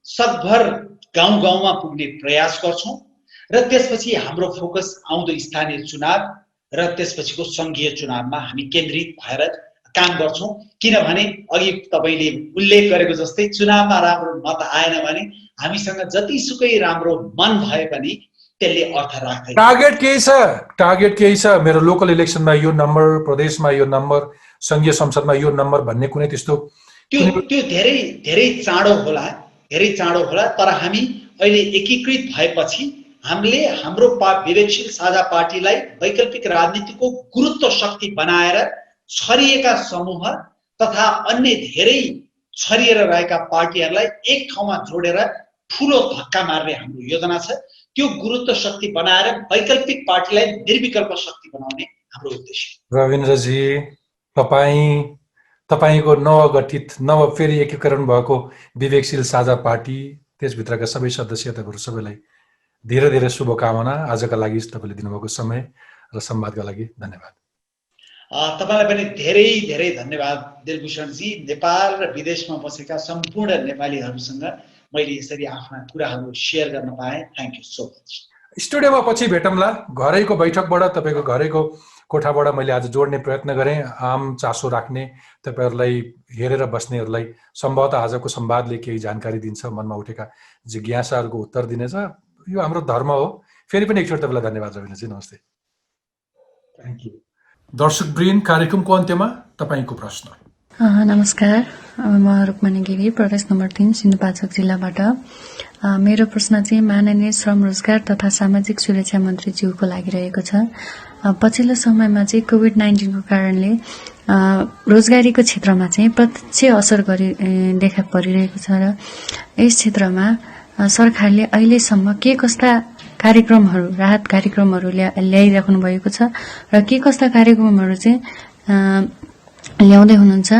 सकभर गाउँ-गाउँमा पुग्ने प्रयास गर्छौं र त्यसपछि हाम्रो फोकस आउँदो स्थानीय चुनाव र त्यसपछिको संघीय चुनावमा हामी केन्द्रित भएर काम गर्छौं। किनभने अघि तपाईले उल्लेख गरेको जस्तै चुनावमा राम्रो मत आएन भने हामीसँग जतिसुकै राम्रो मन भए पनि त्यसले अर्थ राख्दैन। टार्गेट केही छ मेरो लोकल इलेक्सनमा यो नम्बर, प्रदेशमा यो नम्बर, संघीय संसदमा यो नम्बर भन्ने कुनै त्यस्तो? त्यो धेरै चाँडो होला। तर हामी अहिले एकीकृत भएपछि हामीले हाम्रो विवेकशील साझा पार्टीलाई वैकल्पिक राजनीतिको गुरुत्व शक्ति बनाएर छरिएका समूह तथा अन्य धेरै छरिएर रहेका पार्टीहरूलाई एक ठाउँमा जोडेर ठूलो धक्का मार्ने हाम्रो योजना छ। त्यो गुरुत्व शक्ति बनाएर वैकल्पिक पार्टीलाई निर्विकल्प शक्ति बनाउने हाम्रो उद्देश्य। रविन्द्रजी, तपाईको नवगठित फेरि एकीकरण भएको विवेकशील साझा पार्टी, त्यसभित्रका सबै सदस्यहरू सबैलाई धेरै धेरै शुभकामना। आजका लागि तपाईले दिनुभएको समय र संवादका लागि धन्यवाद। तपाईलाई पनि धेरै धेरै धन्यवाद दिलभूषणजी। नेपाल र विदेशमा बसेका सम्पूर्ण नेपालीहरूसँग मैले यसरी आफ्ना कुराहरू शेयर गर्न पाएँ। Thank you so much. स्टुडियोमा पछि भेटौँला। घरैको बैठकबाट, तपाईको घरैको कोठाबाट मैले आज जोड्ने प्रयत्न गरेँ। आम चासो राख्ने तपाईहरुलाई, हेरेर बस्नेहरूलाई सम्भवतः आजको संवादले केही जानकारी दिन्छ, मनमा उठेका जिज्ञासाहरूको उत्तर दिनेछ। यो हाम्रो धर्म हो। फेरि पनि एकचोटि तपाईलाई धन्यवाद रविन्द्रजी। नमस्ते। Thank you. दर्शकवृन्द, कार्यक्रमको अन्त्यमा तपाईको प्रश्न। नमस्कार, म रुक्मणी गिरी, प्रदेश नम्बर 3 सिन्धुपाल्चोक जिल्लाबाट। मेरो प्रश्न चाहिँ माननीय श्रम रोजगार तथा सामाजिक सुरक्षा मन्त्रीज्यूको लागि रहेको छ। पछिल्लो समयमा चाहिँ कोभिड-19 को कारणले रोजगारीको क्षेत्रमा चाहिँ प्रत्यक्ष असर देखा परिरहेको छ र यस क्षेत्रमा सरकारले अहिलेसम्म के कस्ता कार्यक्रमहरू, राहत कार्यक्रमहरू ल्याइराख्नु भएको छ र के कस्ता कार्यक्रमहरू चाहिँ ल्याउँदै हुनुहुन्छ,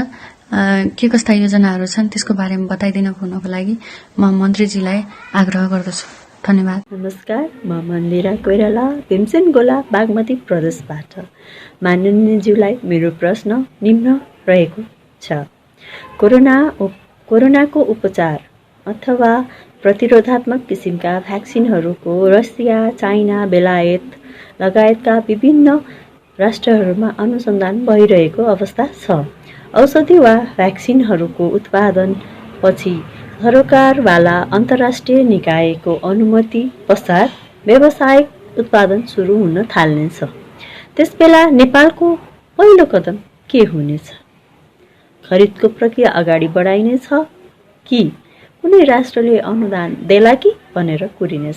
के कस्ता योजनाहरू छन् त्यसको बारेमा बताइदिन हुनको लागि म मन्त्रीजीलाई आग्रह गर्दछु। धन्यवाद। नमस्कार, म मन्दिरा कोइराला भीमसेन गोला बागमती प्रदेशबाट। माननीयज्यूलाई मेरो प्रश्न निम्न रहेको छ। कोरोनाको उपचार अथवा प्रतिरोधात्मक किसिमका भ्याक्सिनहरूको रसिया, चाइना, बेलायत लगायतका विभिन्न राष्ट्रहरूमा अनुसन्धान भइरहेको अवस्था छ। औषधि वा भ्याक्सिनहरूको उत्पादन पछि सरकारवाला अन्तर्राष्ट्रिय निकायको अनुमति पश्चात व्यावसायिक उत्पादन सुरु हुन थाल्नेछ। त्यसबेला नेपालको पहिलो कदम के हुनेछ? खरिदको प्रक्रिया अगाडि बढाइनेछ कि कुनै राष्ट्रले अनुदान देला कि भनेर कुरिनेछ?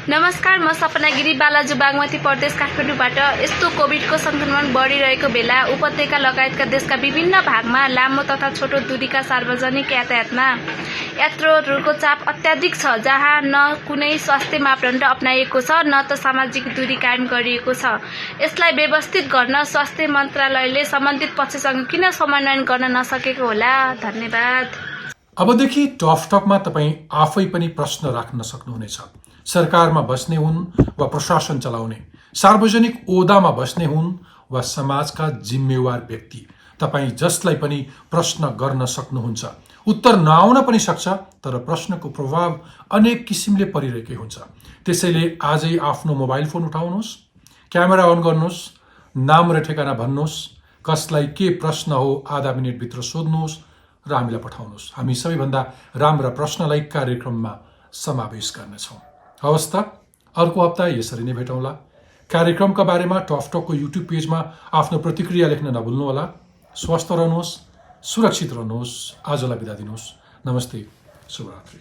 नमस्कार, म सपना गिरी बालाजु बागमती प्रदेश काठमाडौँबाट। यस्तो कोभिडको संक्रमण बढिरहेको बेला उपत्यका लगायतका देशका विभिन्न भागमा लामो तथा छोटो दूरीका सार्वजनिक यातायातमा यात्रुहरूको चाप अत्याधिक छ, जहाँ न कुनै स्वास्थ्य मापदण्ड अपनाइएको छ न त सामाजिक दूरी कायम गरिएको छ। यसलाई व्यवस्थित गर्न स्वास्थ्य मन्त्रालयले सम्बन्धित पक्षसँग किन समन्वयन गर्न नसकेको होला? धन्यवाद। अबदेखि टकमा तपाईँ आफै पनि प्रश्न राख्न सक्नुहुनेछ। सरकारमा बस्ने हुन् वा प्रशासन चलाउने, सार्वजनिक ओदामा बस्ने हुन् वा समाजका जिम्मेवार व्यक्ति, तपाईँ जसलाई पनि प्रश्न गर्न सक्नुहुन्छ। उत्तर नआउन पनि सक्छ, तर प्रश्नको प्रभाव अनेक किसिमले परिरहेकै हुन्छ। त्यसैले आजै आफ्नो मोबाइल फोन उठाउनुहोस्, क्यामेरा अन गर्नुहोस्, नाम र ठेगाना भन्नुहोस्, कसलाई के प्रश्न हो आधा मिनटभित्र सोध्नुहोस् र हामीलाई पठाउनुहोस्। हामी सबैभन्दा राम्रा प्रश्नलाई कार्यक्रममा समावेश गर्नेछौँ। हवस् त, अर्को हप्ता यसरी नै भेटौँला। कार्यक्रमका बारेमा टकको युट्युब पेजमा आफ्नो प्रतिक्रिया लेख्न नभुल्नुहोला। स्वस्थ रहनुहोस्, सुरक्षित रहनुहोस्। आजलाई बिदा दिनुहोस्। नमस्ते, शुभरात्रि।